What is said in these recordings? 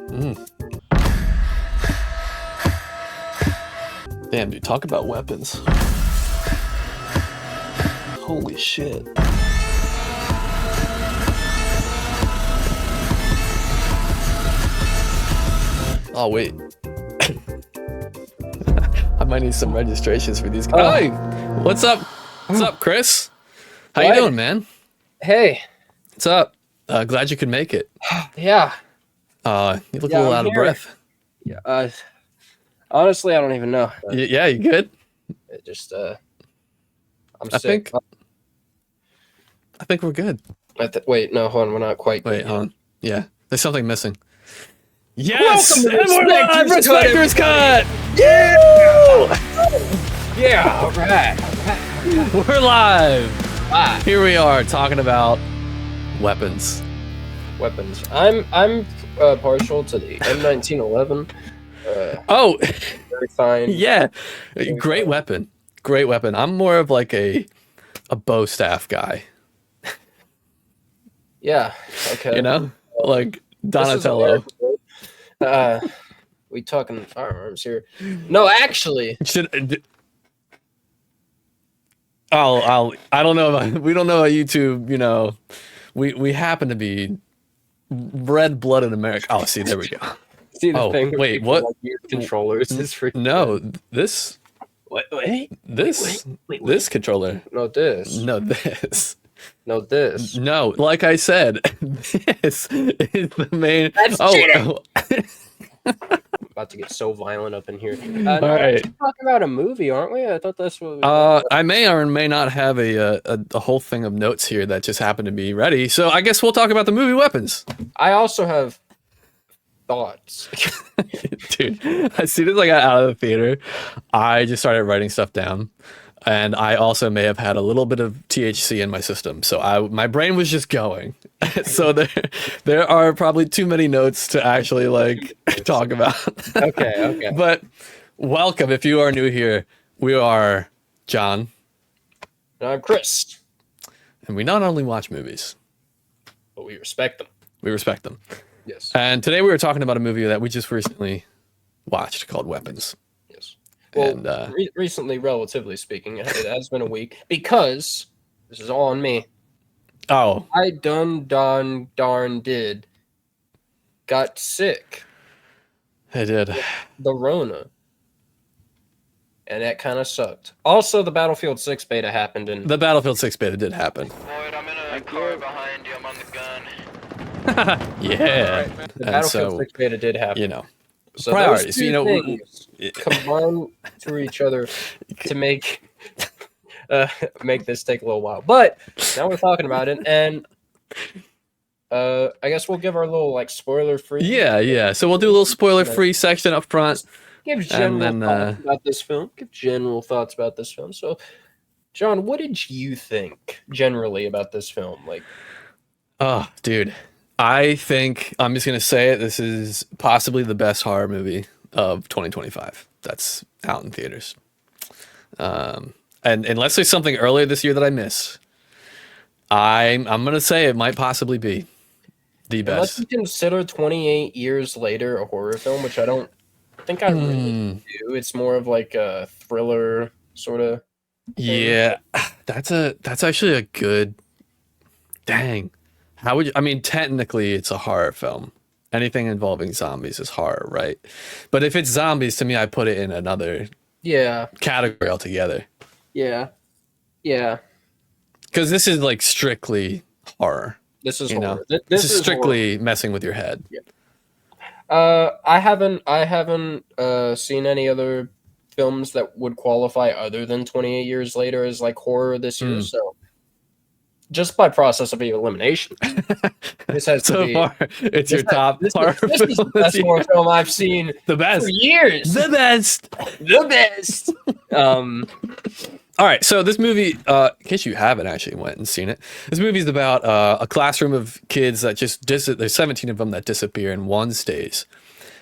Mm. Damn, dude, talk about weapons. Holy shit. Oh, wait. I might need some registrations for these. Oh. Hey, what's up? What's up, Chris? How you What? doing, man? Hey. What's up? Glad you could make it. Yeah. You look a Yeah, little I'm out of here. breath. Yeah. Honestly, I don't even know. Yeah, you good? It just I'm I sick. think we're good. Wait, no, hold on. We're not quite Wait, good hold yet. on. Yeah, there's something missing. Welcome Yes! to the And we're live! Respecters Respecters Cut! Yeah. All right. We're live! Ah, Here we are, talking about weapons. weapons. I'm partial to the M1911. Oh, Very fine. yeah. Very Great fine. weapon. Great weapon. I'm more of like a bow staff guy, Yeah. Okay. you know? Like This is Donatello. we talking firearms here? No, actually. Should I don't know about, we don't know about YouTube, you know. We happen to be red-blooded America. Oh, see, there we go. See the Oh, thing with wait, people what? like weird controllers is freaking No, this wait, this controller. no this. No, this. No this. No, like I said, this is the main. That's Oh, cheating! oh. About to get so violent up in here. No, All right. we're talking about a movie, aren't we? I thought that's what we were I may or may not have a whole thing of notes here that just happened to be ready. So I guess we'll talk about the movie Weapons. I also have thoughts. Dude, as soon as I got out of the theater, I just started writing stuff down. And I also may have had a little bit of THC in my system. So my brain was just going. So there are probably too many notes to actually like talk about. Okay. But welcome if you are new here. We are Jon. And I'm Chris, And we not only watch movies, but we respect them. we respect them. Yes. And today we were talking about a movie that we just recently watched called Weapons. Yes. Well, And recently, relatively speaking, it has been a week because this is all on me. oh, I darn did got sick. I did. The Rona. And that kind of sucked. Also, the Battlefield 6 beta happened, and The Battlefield 6 beta did happen. Lloyd, I'm in a car behind you. I'm on the gun. Yeah. the And Battlefield so, 6 beta did happen. you know, So priorities, those two you know, things combine to each other to make this take a little while. But now we're talking about it, and I guess we'll give our little like spoiler free. yeah. So we'll do a little spoiler-free section up front. Give general then, thoughts about this film. Give general thoughts about this film. So, John, what did you think generally about this film? Like, Oh, dude. I think I'm just gonna say it. This is possibly the best horror movie of 2025 that's out in theaters. And unless there's something earlier this year that I miss, I'm gonna say it might possibly be the unless best. you consider 28 years later a horror film, which I don't think I really do. It's more of like a thriller sort of. Yeah, that's actually a good. Dang, how would you? I mean, technically, it's a horror film. Anything involving zombies is horror, right? But if it's zombies, to me, I put it in another Yeah, category altogether. yeah. Because this is like strictly horror. This is You know, horror. this is horror. strictly messing with your head. I haven't seen any other films that would qualify other than 28 years later as like horror this year. So just by process of elimination, this has to So be far, it's your top horror this is the film best this horror year. film I've seen The for best. years. The best. The best. All right, so this movie, in case you haven't actually went and seen it, this movie is about a classroom of kids that just there's 17 of them that disappear and one stays,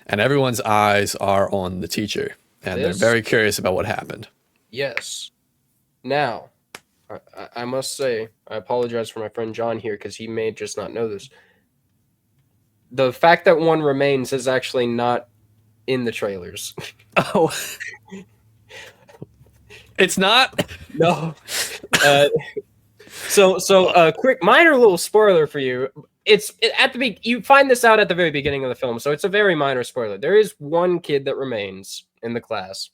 and everyone's eyes are on the teacher, and This- they're very curious about what happened. Yes. Now, I must say, I apologize for my friend John here because he may just not know this. the fact that one remains is actually not in the trailers. Oh, it's not. No. Quick minor little spoiler for you. You find this out at the very beginning of the film, so it's a very minor spoiler. There is one kid that remains in the class.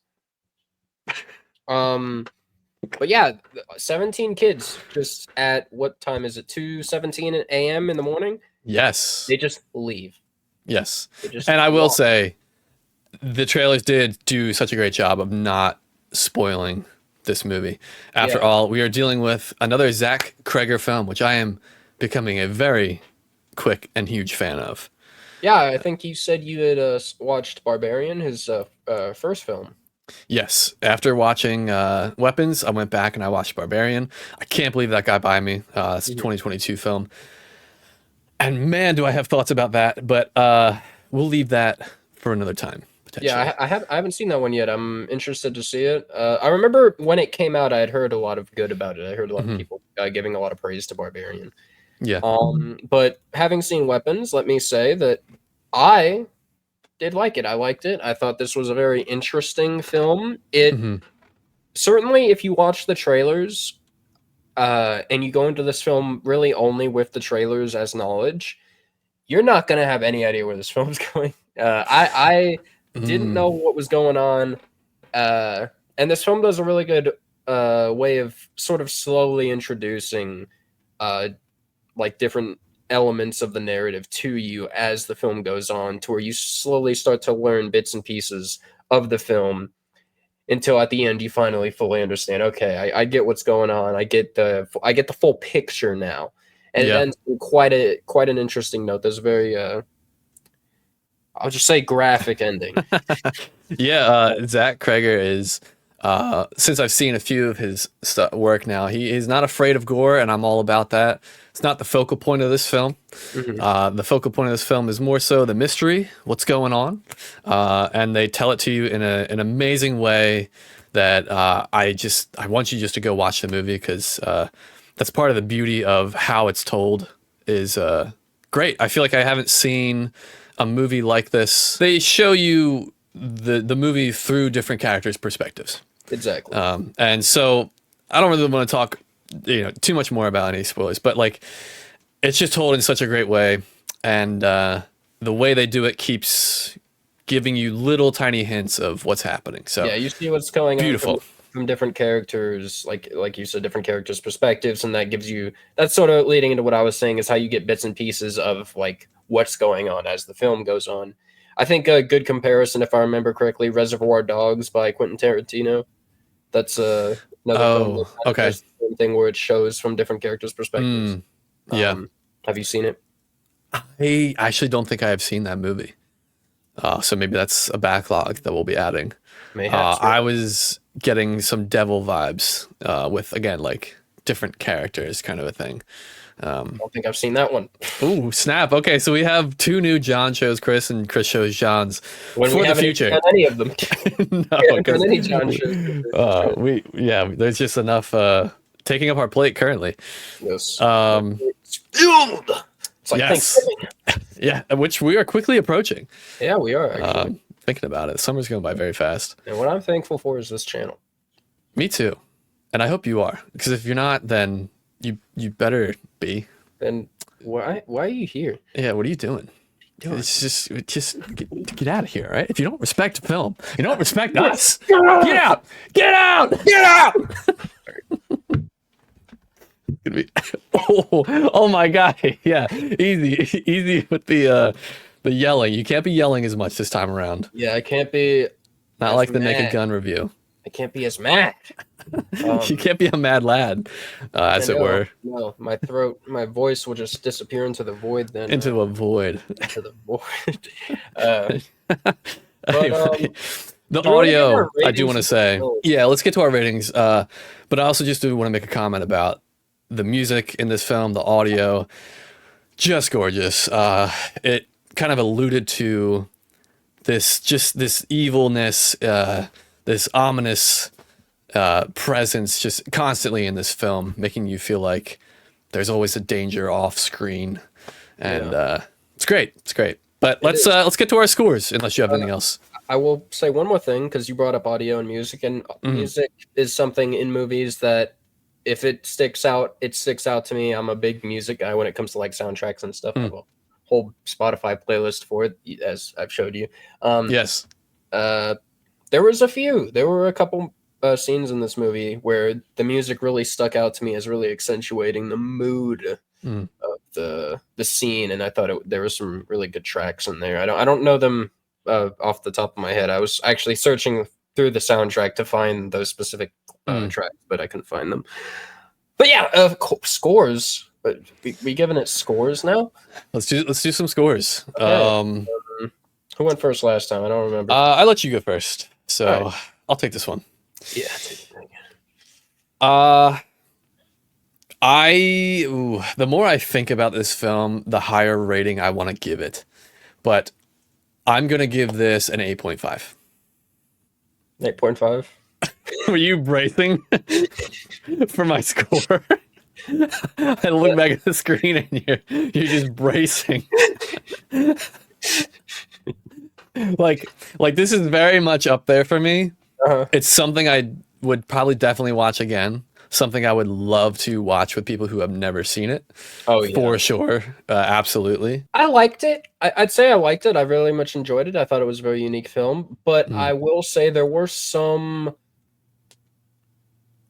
But yeah, 17 kids just at what time is it? 2:17 a.m. in the morning? Yes. They just leave. Yes. Just and I will say, the trailers did do such a great job of not spoiling this movie. After all, we are dealing with another Zach Kreger film, which I am becoming a very quick and huge fan of. Yeah, I think you said you had watched Barbarian, his first film. Yes. After watching Weapons, I went back and I watched Barbarian. I can't believe that got by me. It's a 2022 film. And man, do I have thoughts about that. But we'll leave that for another time. Yeah, I haven't seen that one yet. I'm interested to see it. I remember when it came out, I had heard a lot of good about it. I heard a lot of people giving a lot of praise to Barbarian. Yeah. But having seen Weapons, let me say that I did like it. I liked it. I thought this was a very interesting film. It certainly, if you watch the trailers, and you go into this film really only with the trailers as knowledge, you're not gonna have any idea where this film's going. I didn't know what was going on, and this film does a really good way of sort of slowly introducing like different elements of the narrative to you as the film goes on, to where you slowly start to learn bits and pieces of the film until at the end you finally fully understand. Okay, I get what's going on. I get the full picture now, and it ends in quite an interesting note. There's a very I'll just say graphic ending. Zach Kreger is, since I've seen a few of his work now, he is not afraid of gore, and I'm all about that. It's not the focal point of this film. The focal point of this film is more so the mystery, what's going on, and they tell it to you in an amazing way that I want you just to go watch the movie, because that's part of the beauty of how it's told is great. I feel like I haven't seen a movie like this. They show you the movie through different characters' perspectives. Exactly. And so I don't really want to talk, too much more about any spoilers, but like, it's just told in such a great way, and the way they do it keeps giving you little tiny hints of what's happening. So yeah, you see what's going beautiful. On from different characters, like you said, different characters' perspectives, and that's sort of leading into what I was saying, is how you get bits and pieces of like what's going on as the film goes on. I think a good comparison, if I remember correctly, Reservoir Dogs by Quentin Tarantino. That's another film that does the same thing, where it shows from different characters' perspectives. Have you seen it? I actually don't think I have seen that movie. So maybe that's a backlog that we'll be adding. I was getting some Devil vibes with, again, like different characters kind of a thing. I don't think I've seen that one. Ooh, snap. Okay, so we have 2 new Jon shows Chris, and Chris shows Jon's for the future. Done any of them. No, because any Jon shows. There's just enough taking up our plate currently. Yes. It's like Thanksgiving. Yeah, which we are quickly approaching. Yeah, we are actually. Thinking about it, summer's going by very fast. And what I'm thankful for is this channel. Me too, and I hope you are, because if you're not, then you better be. Then why are you here? Yeah, what are you doing? It's just get out of here, right? If you don't respect film, you don't respect us. Get out! Get out! Get out! Oh my God! Yeah, easy with the yelling. You can't be yelling as much this time around. Yeah, I can't be. Not like the Naked Gun review. I can't be as mad. You can't be a mad lad, as it were. No, my voice will just disappear into the void. Then into a void. Into the void. The audio, I do want to say, let's get to our ratings. But I also just do want to make a comment about the music in this film, the audio, just gorgeous. It kind of alluded to this evilness, this ominous presence just constantly in this film, making you feel like there's always a danger off screen. And It's great. It's great. But let's get to our scores, unless you have anything else. I will say one more thing, because you brought up audio and music, and music is something in movies that if it sticks out, it sticks out to me. I'm a big music guy when it comes to like soundtracks and stuff. I have a whole Spotify playlist for it, as I've showed you. Yes. There were a couple scenes in this movie where the music really stuck out to me as really accentuating the mood of the scene, and I thought there were some really good tracks in there. I don't know them off the top of my head. I was actually searching through the soundtrack to find those specific tracks, but I couldn't find them. But yeah, scores. But we giving it scores now? Let's do some scores. Okay. Who went first last time? I don't remember. I let you go first, so right. I'll take this one. Yeah. The more I think about this film, the higher rating I want to give it. But I'm going to give this an 8.5. 8.5? Were you bracing for my score? I look back at the screen and you're just bracing. like this is very much up there for me. It's something I would probably definitely watch again. Something I would love to watch with people who have never seen it. Oh, yeah. For sure. Absolutely. I liked it. I'd say I liked it. I really much enjoyed it. I thought it was a very unique film. But I will say there were some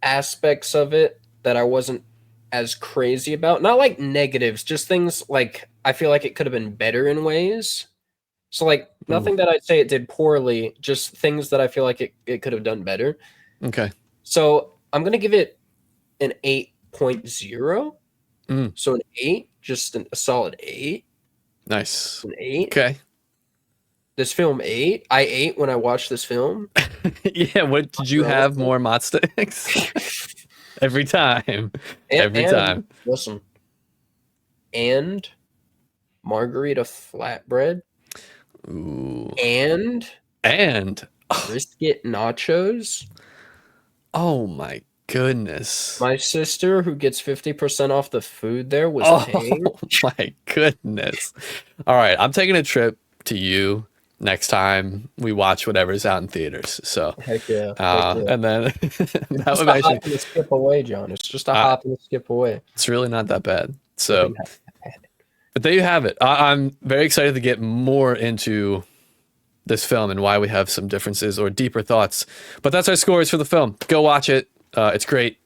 aspects of it that I wasn't as crazy about. Not like negatives, just things like I feel like it could have been better in ways. So like nothing that I'd say it did poorly, just things that I feel like it could have done better. Okay. So I'm going to give it an 8.0. So an 8, just a solid 8. Nice. An 8. Okay. This film 8. I ate when I watched this film. Yeah, what did you have more Mott sticks? Every time. Every time. Listen. And margarita flatbread. Ooh. And brisket nachos. Oh my goodness. My sister, who gets 50% off the food there, was paying. Oh my goodness. All right, I'm taking a trip to you next time we watch whatever's out in theaters. So heck yeah. And then that would actually hop and skip away, John. It's just a hop and skip away. It's really not that bad. So but there you have it. I'm very excited to get more into this film and why we have some differences or deeper thoughts. But that's our scores for the film. Go watch it. It's great.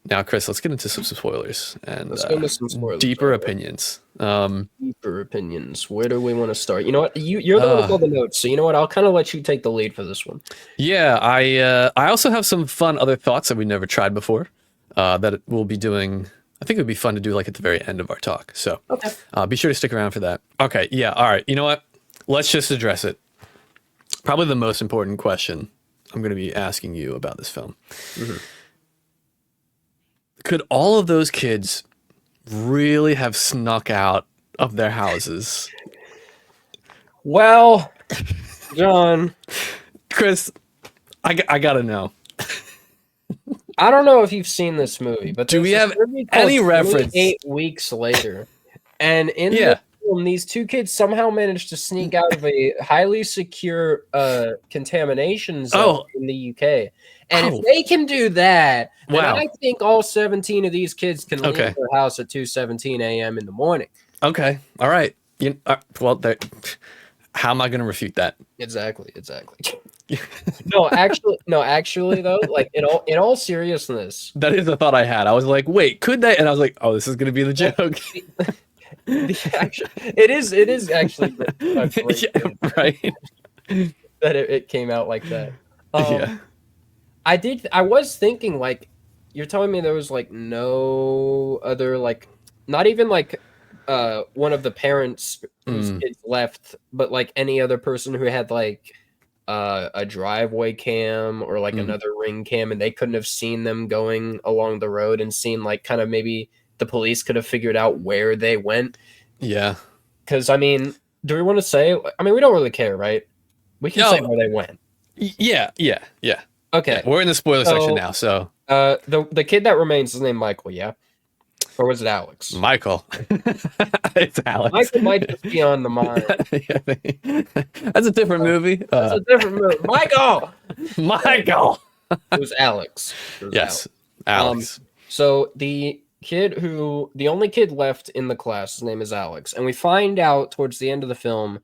Now, Chris, let's get into some spoilers and let's go into some spoilers, deeper opinions. Deeper opinions. Where do we want to start? You know what? You're the one with all the notes, so you know what? I'll kind of let you take the lead for this one. Yeah, I also have some fun other thoughts that we never tried before that we'll be doing. I think it would be fun to do like at the very end of our talk. So okay. Be sure to stick around for that. Okay, yeah, all right. You know what? Let's just address it. Probably the most important question I'm going to be asking you about this film. Could all of those kids really have snuck out of their houses? Well, John. Chris, I got to know. I don't know if you've seen this movie, but do we have any reference? 8 weeks later, and in the film, these two kids somehow managed to sneak out of a highly secure contamination zone in the UK. And if they can do that, then I think all 17 of these kids can leave their house at 2:17 a.m. in the morning. Okay, all right. Well, how am I going to refute that? Exactly. No, actually, though, like in all seriousness, that is a thought I had. I was like, wait, could they? And I was like, oh, this is going to be the joke. It is actually a great right that it came out like that. I was thinking, like, you're telling me there was like no other, like, not even like one of the parents whose kids left, but like any other person who had like a driveway cam or like another ring cam, and they couldn't have seen them going along the road and seen like kind of maybe the police could have figured out where they went. Yeah. Because, I mean, do we want to say? I mean, we don't really care, right? We can say where they went. Yeah. Okay. Yeah, we're in the spoiler section now, so. The kid that remains is named Michael, yeah? Or was it Alex? Michael. It's Alex. Michael might just be on the mind. That's a different movie. That's a different movie. Michael! Michael. It was Alex. Yes, Alex. So the only kid left in the class, his name is Alex. And we find out towards the end of the film,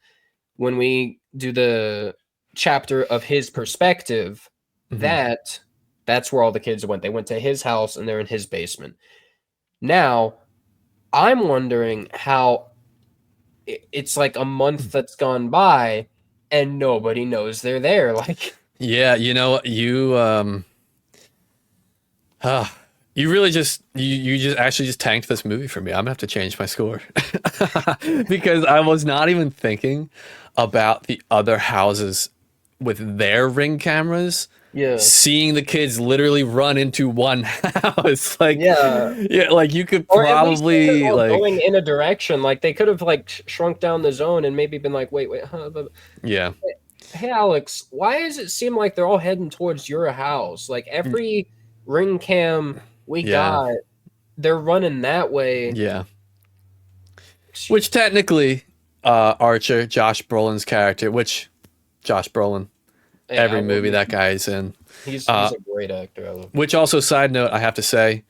when we do the chapter of his perspective, that's where all the kids went. They went to his house and they're in his basement. Now, I'm wondering how it's like a month that's gone by and nobody knows they're there. Like, yeah, you really just you just actually just tanked this movie for me. I'm gonna have to change my score because I was not even thinking about the other houses with their Ring cameras. yeah. Seeing the kids literally run into one house, like Yeah. like you could Or at least probably they're all like going in a direction. Like they could have like shrunk down the zone and maybe been like, wait, yeah. hey Alex, why does it seem like they're all heading towards your house? Like every Ring cam we got, they're running that way. Yeah. Which technically, Archer, Josh Brolin's character, Josh Brolin, every movie that guy's in. He's a great actor. I love him. Which also, side note, I have to say,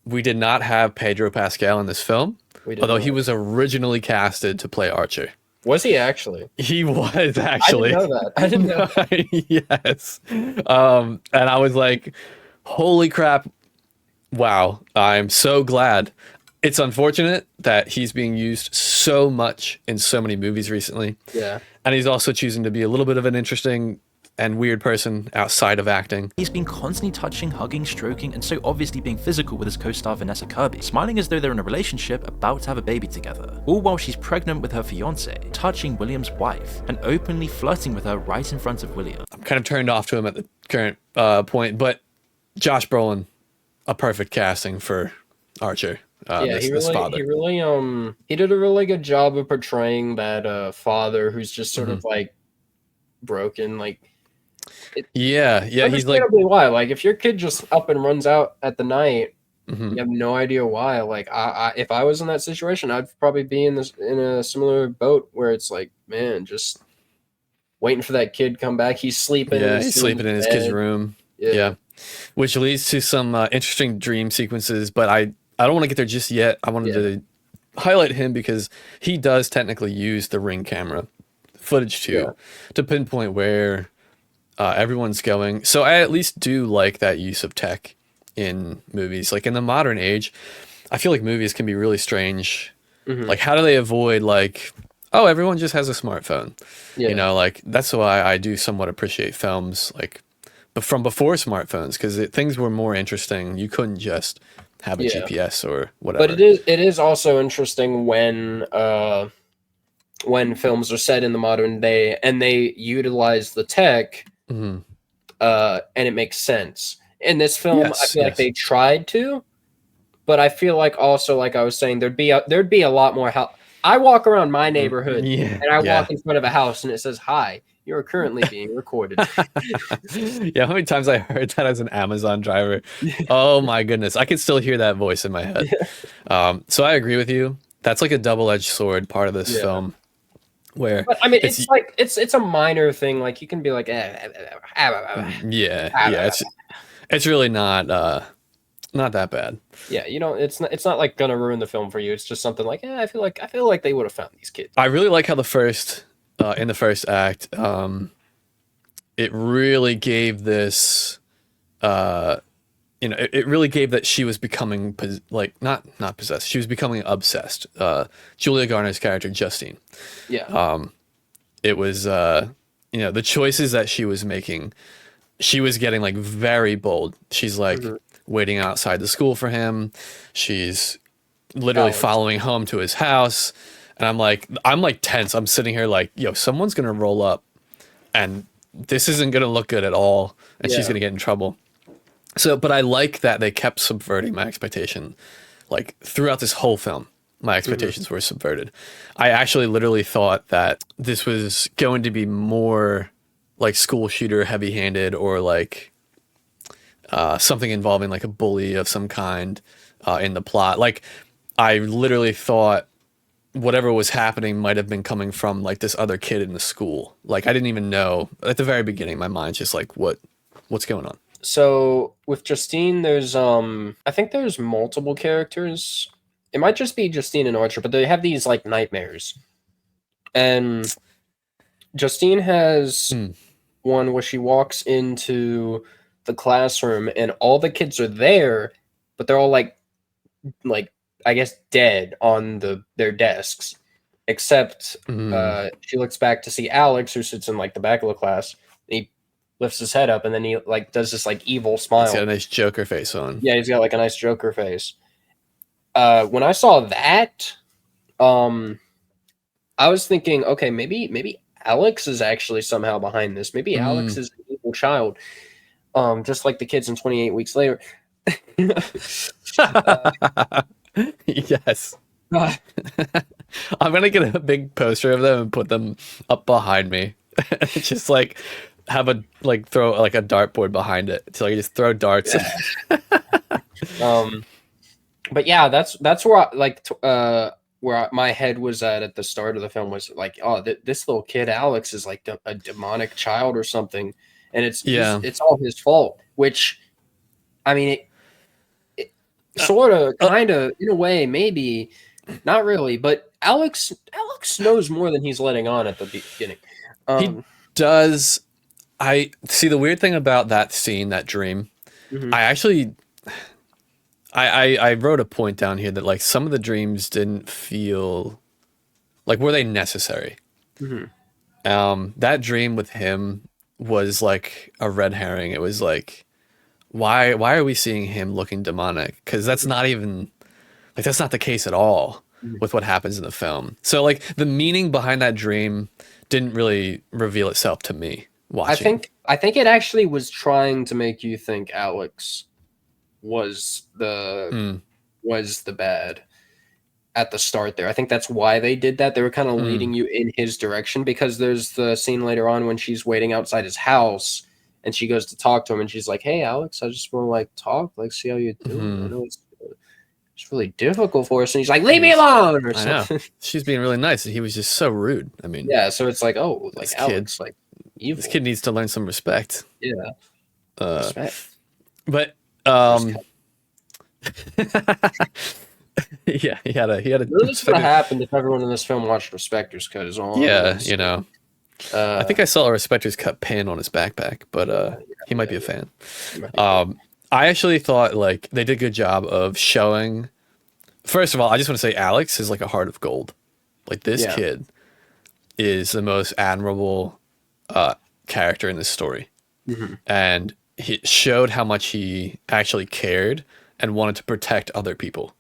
we did not have Pedro Pascal in this film, although he was originally casted to play Archer. Was he actually? He was actually. I didn't know that. Yes. And I was like, holy crap. Wow. I'm so glad. It's unfortunate that he's being used so much in so many movies recently. Yeah. And he's also choosing to be a little bit of an interesting and weird person outside of acting. He's been constantly touching, hugging, stroking, and so obviously being physical with his co-star Vanessa Kirby, smiling as though they're in a relationship about to have a baby together, all while she's pregnant with her fiance, touching William's wife, and openly flirting with her right in front of William. I'm kind of turned off to him at the current point, but Josh Brolin, a perfect casting for Archer. This father. He did a really good job of portraying that father who's just sort of like broken, like. He's like, why? Like, if your kid just up and runs out at the night, you have no idea why. Like, if I was in that situation, I'd probably be in a similar boat where it's like, man, just waiting for that kid to come back. He's sleeping. Yeah, he's sleeping in his kid's room. Yeah. Which leads to some interesting dream sequences, but I don't want to get there just yet. I wanted to highlight him because he does technically use the Ring camera footage to pinpoint where everyone's going. So I at least do like that use of tech in movies. Like in the modern age, I feel like movies can be really strange. Like how do they avoid like, oh, everyone just has a smartphone? You know, like that's why I do somewhat appreciate films like from before smartphones, because things were more interesting. You couldn't just have a GPS or whatever. But it is also interesting when films are set in the modern day and they utilize the tech and it makes sense. In this film, I feel like they tried to, but I feel like also, like I was saying, there'd be a lot more help. I walk around my neighborhood and I walk in front of a house and it says, "Hi, you are currently being recorded." How many times I heard that as an Amazon driver? Oh my goodness, I can still hear that voice in my head. So I agree with you. That's like a double-edged sword part of this film. Where, but I mean, it's like it's a minor thing. Like you can be like, it's really not that bad. Yeah, you know, it's not like gonna ruin the film for you. It's just something like, I feel like they would have found these kids. I really like how in the first act, it really gave this, it really gave that she was becoming not possessed. She was becoming obsessed. Julia Garner's character, Justine. Yeah. It was, the choices that she was making, she was getting like very bold. She's like waiting outside the school for him. She's literally following home to his house. And I'm like tense. I'm sitting here like, yo, someone's going to roll up and this isn't going to look good at all. And she's going to get in trouble. So, but I like that they kept subverting my expectation. Like throughout this whole film, my expectations were subverted. I actually literally thought that this was going to be more like school shooter heavy handed or like, something involving like a bully of some kind in the plot. Like I literally thought whatever was happening might have been coming from like this other kid in the school. Like I didn't even know at the very beginning. My mind's just like, what's going on? So with Justine, there's I think there's multiple characters. It might just be Justine and Archer, but they have these like nightmares. And Justine has one where she walks into the classroom and all the kids are there, but they're all like I guess dead on their desks, except she looks back to see Alex, who sits in like the back of the class. He lifts his head up and then he like does this like evil smile. He's got a nice Joker face on. Yeah, he's got like a nice Joker face. When I saw that, I was thinking, okay, maybe Alex is actually somehow behind this. Maybe Alex is an evil child, just like the kids in 28 Weeks Later. Yes. I'm gonna get a big poster of them and put them up behind me. Just like have a like throw like a dartboard behind it. So I just throw darts. But yeah, that's where where my head was at the start of the film was like, oh, this little kid Alex is like a demonic child or something, and it's all his fault. Which, I mean, it sort of, kind of, in a way, maybe, not really, but Alex knows more than he's letting on at the beginning. He does. I see the weird thing about that scene, that dream. I actually. I wrote a point down here that like some of the dreams didn't feel like were they necessary. That dream with him was like a red herring. It was like, why are we seeing him looking demonic? Because that's not even like that's not the case at all with what happens in the film. So like the meaning behind that dream didn't really reveal itself to me watching. I think it actually was trying to make you think Alex was the bad at the start there. I think that's why they did that. They were kind of leading you in his direction, because there's the scene later on when she's waiting outside his house and she goes to talk to him and she's like, "Hey Alex, I just want to like talk, like see how you doing. I know it's really difficult for us." And he's like, "Leave me alone," or something. I know. She's being really nice and he was just so rude. I mean, yeah, so it's like, oh, like Alex, kid, like evil. This kid needs to learn some respect. Yeah. Respect. But yeah, he had a this would have happened if everyone in this film watched Respectors Cut is on. Yeah, you know. I think I saw a Respectors Cut pin on his backpack, but he might be a fan. I actually thought like they did a good job of showing. First of all, I just want to say Alex is like a heart of gold. Like this kid is the most admirable character in this story, and he showed how much he actually cared and wanted to protect other people.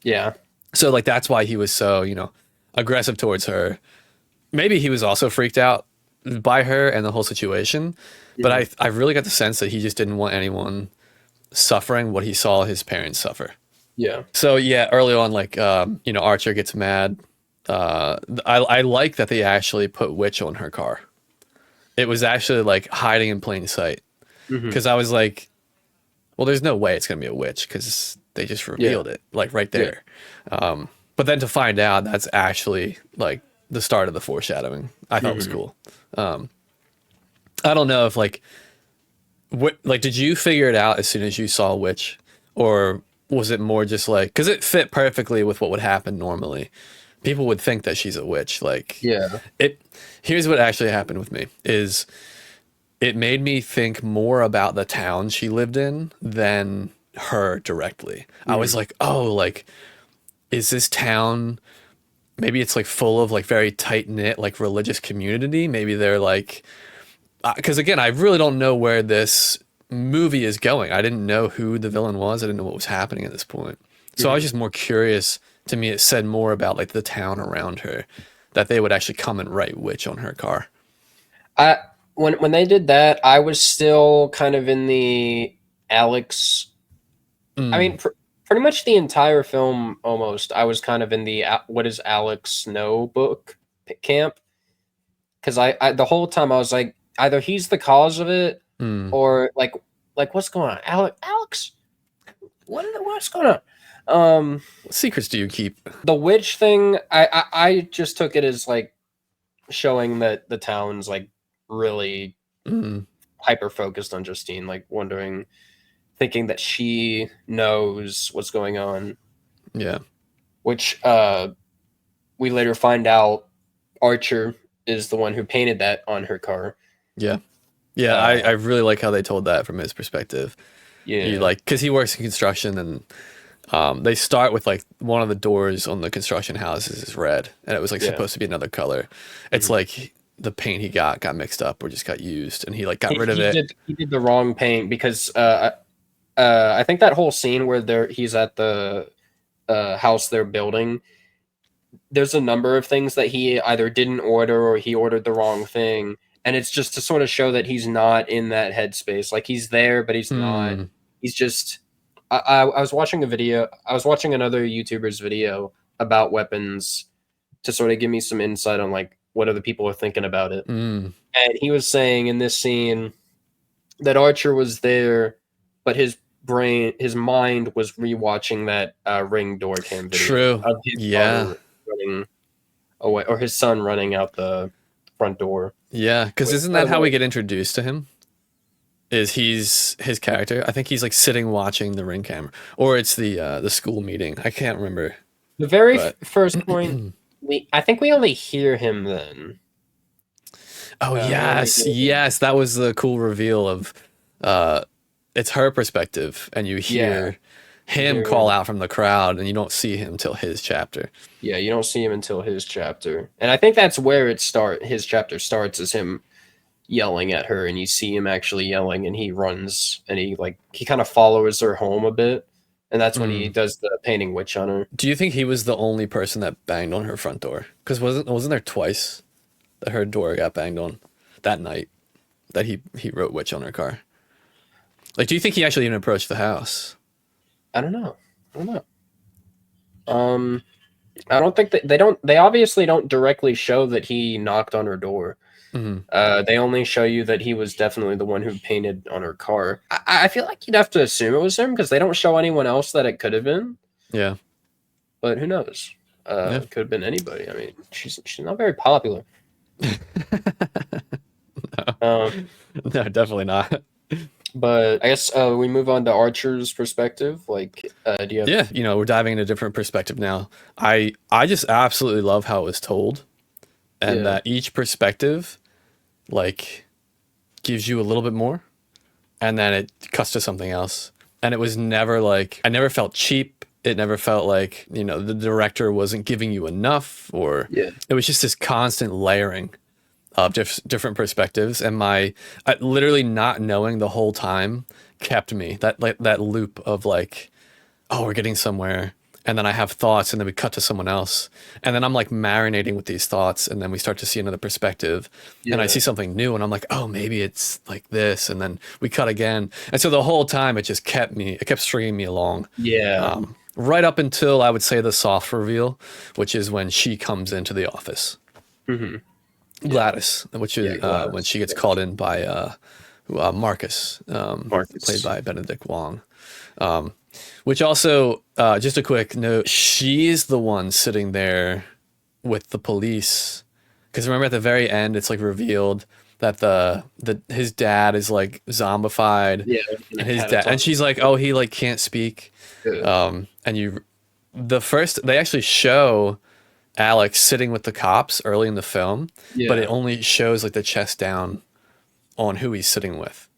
Yeah. So like that's why he was so, you know, aggressive towards her. Maybe he was also freaked out by her and the whole situation, but I really got the sense that he just didn't want anyone suffering what he saw his parents suffer. Yeah. So yeah, early on, like you know, Archer gets mad. I like that they actually put Witch on her car. It was actually like hiding in plain sight. Because I was like, well, there's no way it's going to be a witch because they just revealed it like right there. But then to find out that's actually like the start of the foreshadowing, I thought was cool. I don't know if like, did you figure it out as soon as you saw a witch, or was it more just like, because it fit perfectly with what would happen normally. People would think that she's a witch. Like, here's what actually happened with me is, it made me think more about the town she lived in than her directly. I was like, oh, like, is this town, maybe it's like full of like very tight knit, like religious community. Maybe they're like, because again, I really don't know where this movie is going. I didn't know who the villain was. I didn't know what was happening at this point. So I was just more curious. To me, it said more about like the town around her, that they would actually come and write Witch on her car. When they did that, I was still kind of in the Alex. I mean, pretty much the entire film, almost. I was kind of in the what does Alex know book camp, because I the whole time I was like, either he's the cause of it, or like like, what's going on, Alex? What's going on? What secrets do you keep? The witch thing, I just took it as like showing that the town's like really hyper focused on Justine, like thinking that she knows what's going on. Yeah. Which we later find out Archer is the one who painted that on her car. Yeah. Yeah, I really like how they told that from his perspective. Yeah. You like, because he works in construction, and they start with like one of the doors on the construction houses is red, and it was like supposed to be another color. It's like the paint he got mixed up or just got used, and he like got rid of it. He did the wrong paint because I think that whole scene where he's at the house they're building, there's a number of things that he either didn't order or he ordered the wrong thing. And it's just to sort of show that he's not in that headspace. Like he's there, but he's not. He's just. I was watching a video. I was watching another YouTuber's video about weapons to sort of give me some insight on like what other people are thinking about it. And he was saying in this scene that Archer was there, but his mind was rewatching that Ring door cam video. True. Of his father running away, or his son running out the front door. Yeah, because isn't that how we get introduced to him? Is he's his character? I think he's like sitting watching the Ring camera, or it's the school meeting. I can't remember. The very first point, I think we only hear him then. Oh yes, that was the cool reveal of it's her perspective, and you hear him call out from the crowd, and you don't see him till his chapter. Yeah, you don't see him until his chapter, and I think that's where his chapter starts, is him yelling at her, and you see him actually yelling, and he runs, and he kind of follows her home a bit, and that's when he does the painting witch on her. Do you think he was the only person that banged on her front door? Because wasn't there twice that her door got banged on that night that he wrote witch on her car? Like, do you think he actually even approached the house? I don't know. I don't think that they obviously don't directly show that he knocked on her door. They only show you that he was definitely the one who painted on her car. I feel like you'd have to assume it was him because they don't show anyone else that it could have been. Yeah. But who knows? It could have been anybody. I mean, she's not very popular. No, definitely not. But I guess we move on to Archer's perspective. Like, do you have... Yeah, we're diving into a different perspective now. I just absolutely love how it was told, and that each perspective, like, gives you a little bit more, and then it cuts to something else. And it was never like, I never felt cheap. It never felt like, the director wasn't giving you enough, or it was just this constant layering of different perspectives, and my literally not knowing the whole time kept me, that loop of like, oh, we're getting somewhere, and then I have thoughts, and then we cut to someone else, and then I'm like marinating with these thoughts, and then we start to see another perspective, and I see something new, and I'm like, oh, maybe it's like this, and then we cut again, and so the whole time it just kept stringing me along. Right up until, I would say, the soft reveal, which is when she comes into the office. Gladys, which is when she gets called in by Marcus, played by Benedict Wong. Which also, just a quick note, she's the one sitting there with the police. Because remember at the very end, it's like revealed that his dad is like zombified. And his dad, and she's like, oh, he like can't speak. And they actually show Alex sitting with the cops early in the film, but it only shows like the chest down on who he's sitting with.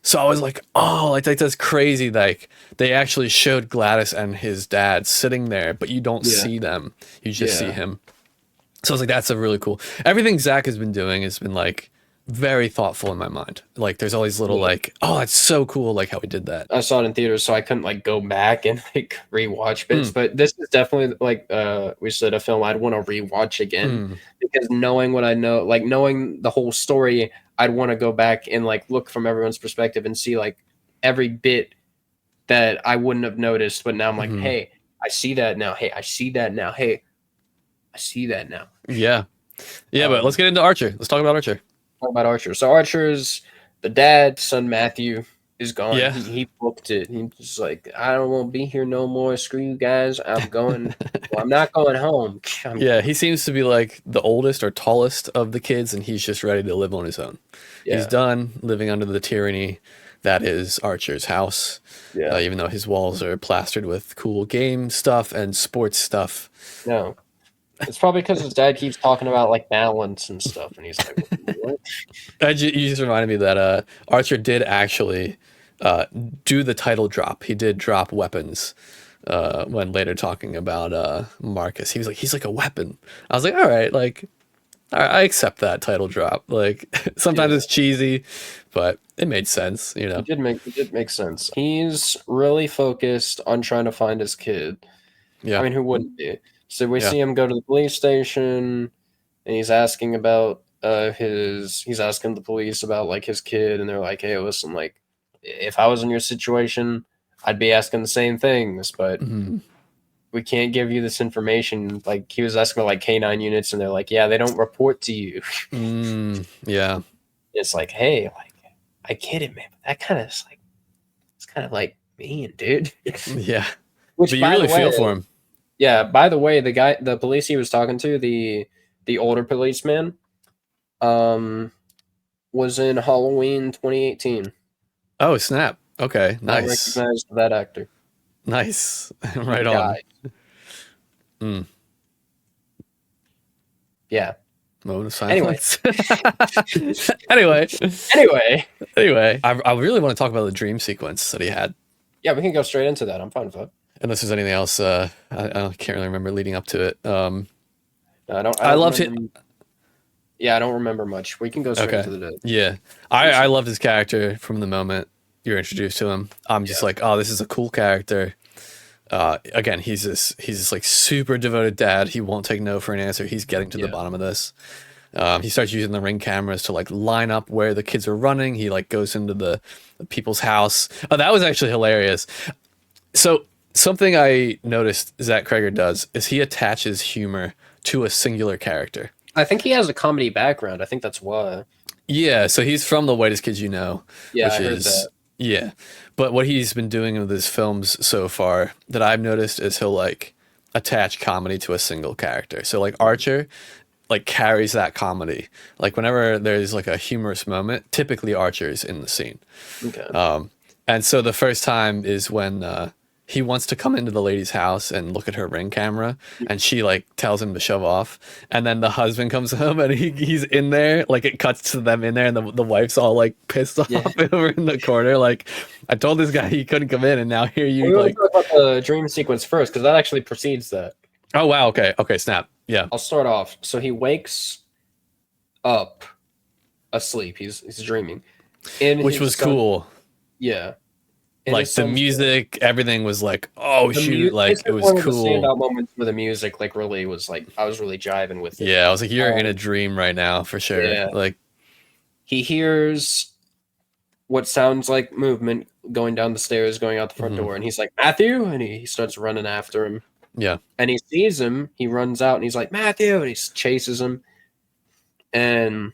So I was like, oh, like that's crazy. Like they actually showed Gladys and his dad sitting there, but you don't see them. You just see him. So I was like, that's a really cool. Everything Zach has been doing has been like very thoughtful in my mind. Like there's always little like, oh, that's so cool, like how we did that. I saw it in theaters, so I couldn't like go back and like rewatch bits. But this is definitely like we said, a film I'd want to rewatch again because knowing what I know, like knowing the whole story, I'd want to go back and like look from everyone's perspective and see like every bit that I wouldn't have noticed. But now I'm like, hey, I see that now. Hey, I see that now. Hey, I see that now. Yeah. But let's get into Archer. Let's talk about Archer. So Archer's the dad, son Matthew, is gone. Yeah. He booked it. He's just like, I don't want to be here no more. Screw you guys. I'm going. Well, I'm not going home. Yeah, he seems to be like the oldest or tallest of the kids, and he's just ready to live on his own. He's Yeah. done living under the tyranny that is Archer's house. Yeah. Even though his walls are plastered with cool game stuff and sports stuff. No. It's probably because his dad keeps talking about like balance and stuff, and he's like, "What?" You just reminded me that Archer did actually do the title drop. He did drop weapons when later talking about Marcus. He was like, he's like a weapon. I was like, all right, like I accept that title drop. Like sometimes it's cheesy, but it made sense, you know. It did make sense. He's really focused on trying to find his kid. Yeah. I mean, who wouldn't be? So we Yeah. see him go to the police station, and he's asking about he's asking the police about like his kid, and they're like, "Hey, listen, like if I was in your situation, I'd be asking the same things, but Mhm. we can't give you this information." Like he was asking about like K9 units, and they're like, "Yeah, they don't report to you." Yeah. It's like, hey, like I get it, man, but that kind of is like it's kind of like mean, dude. Yeah. Which, But you by really the way, feel for him. yeah. By the way, the police he was talking to, the older policeman, was in Halloween 2018. Oh, snap. Okay. I Nice. recognized that actor. Nice. He Right on. died. Mm. Yeah. Moment of Anyway. silence. Anyway. Anyway, I really want to talk about the dream sequence that he had. yeah, we can go straight into that. I'm fine with that. Unless there's anything else, I can't really remember leading up to it. I loved it. remember, yeah, I don't remember much. We can go straight Okay. into the. Yeah, I loved his character from the moment you're introduced to him. I'm just like, oh, this is a cool character. Again, he's this like super devoted dad. He won't take no for an answer. He's getting to the bottom of this. He starts using the Ring cameras to like line up where the kids are running. He like goes into the people's house. Oh, that was actually hilarious. So something I noticed Zach Kreger does is he attaches humor to a singular character. I think he has a comedy background. I think that's why. Yeah, so he's from The Whitest Kids You Know, Yeah, which I heard is that. yeah. But what he's been doing with his films so far that I've noticed is he'll like attach comedy to a single character. So like Archer like carries that comedy. Like whenever there's like a humorous moment, typically Archer's in the scene. Okay. And so the first time is when he wants to come into the lady's house and look at her Ring camera, and she like tells him to shove off. And then the husband comes home and he's in there, like it cuts to them in there, and the wife's all like pissed off over in the corner. Like, I told this guy he couldn't come in, and now here you We like. want to talk about the dream sequence first because that actually precedes that. Oh wow, okay, snap, yeah. I'll start off. So he wakes up asleep. He's dreaming, and Which was cool. Yeah. And Like his the son's music, everything was like, oh shoot, like it was one of the cool. standout moments where the music like really was like I was really jiving with it. Yeah, I was like, you're in a dream right now for sure. Yeah. Like He hears what sounds like movement going down the stairs, going out the front door, and he's like, Matthew, and he starts running after him. yeah. And he sees him, he runs out and he's like, Matthew, and he chases him. And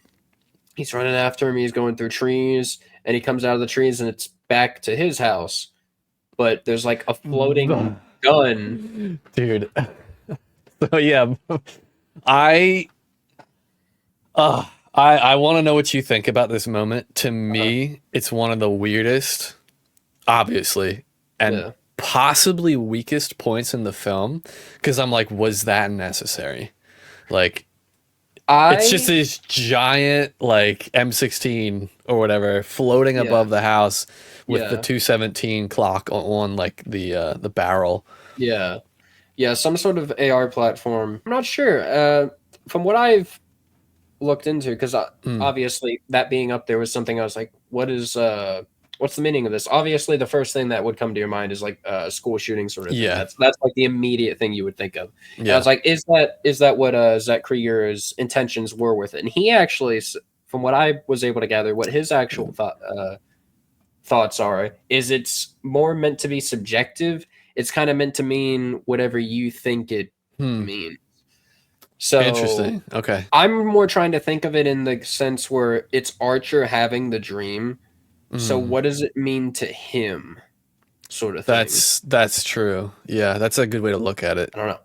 he's running after him, he's going through trees, and he comes out of the trees and it's back to his house. But there's like a floating gun. Dude. So yeah. I want to know what you think about this moment. To me, it's one of the weirdest, obviously, and possibly weakest points in the film, because I'm like, was that necessary? Like, it's just this giant like M16 or whatever floating above the house with the 217 clock on like the barrel. Yeah. Yeah, some sort of AR platform. I'm not sure. From what I've looked into, because obviously that being up there was something I was like, what's the meaning of this? Obviously, the first thing that would come to your mind is like a school shooting sort of thing. Yeah. That's like the immediate thing you would think of. And Yeah. I was like, is that what Zach Krieger's intentions were with it? And he actually, from what I was able to gather, what his actual thoughts are is it's more meant to be subjective. It's kind of meant to mean whatever you think it means. So Interesting. Okay. I'm more trying to think of it in the sense where it's Archer having the dream, So what does it mean to him? Sort of thing. That's true. Yeah, that's a good way to look at it. I don't know.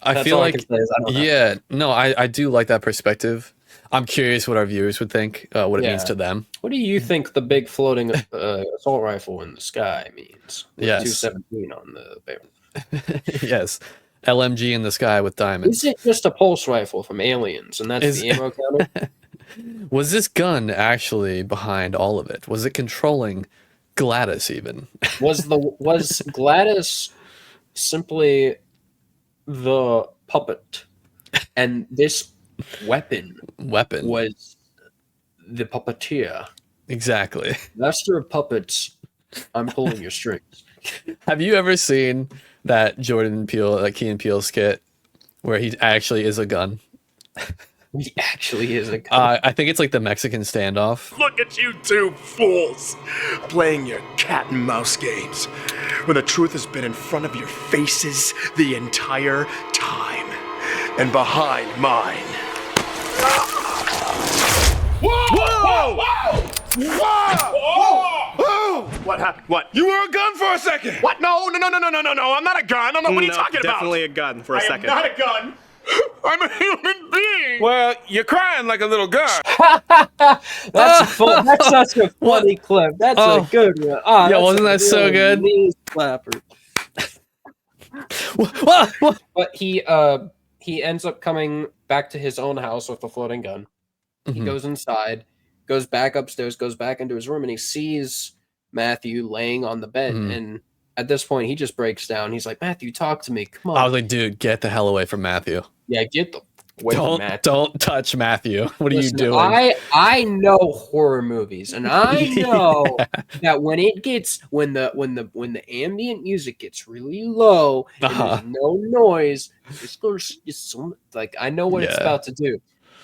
I That's feel all I like, can say is I don't know. yeah, no, I do like that perspective. I'm curious what our viewers would think, what it means Yeah. to them. What do you think the big floating assault rifle in the sky means? With Yes. 217 on the barrel. Yes, LMG in the sky with diamonds. Is it just a pulse rifle from Aliens, and that's the ammo counter? Was this gun actually behind all of it? Was it controlling Gladys even? Was Gladys simply the puppet, and this weapon was the puppeteer? Exactly. Master of puppets, I'm pulling your strings. Have you ever seen that Key and Peele skit where he actually is a gun? He actually is a gun. I think it's like the Mexican standoff. Look at you two fools playing your cat and mouse games when the truth has been in front of your faces the entire time and behind mine. Whoa! Whoa! What happened? What? You were a gun for a second. What? No! I'm not a gun. What are you talking about? Definitely a gun for a second. I'm not a gun. I'm a human being. Well, you're crying like a little girl. That's such a funny clip. That's a good one. Oh, yeah, wasn't that so good? Knee slapper. But he ends up coming back to his own house with a floating gun. He goes inside, goes back upstairs, goes back into his room, and he sees Matthew laying on the bed. And at this point, he just breaks down. He's like, "Matthew, talk to me. Come on." I was like, dude, get the hell away from Matthew. Yeah, get the away from Matthew. Don't touch Matthew. What are you Listen, doing? I know horror movies, and I know that when the ambient music gets really low and there's no noise, I know what it's about to do.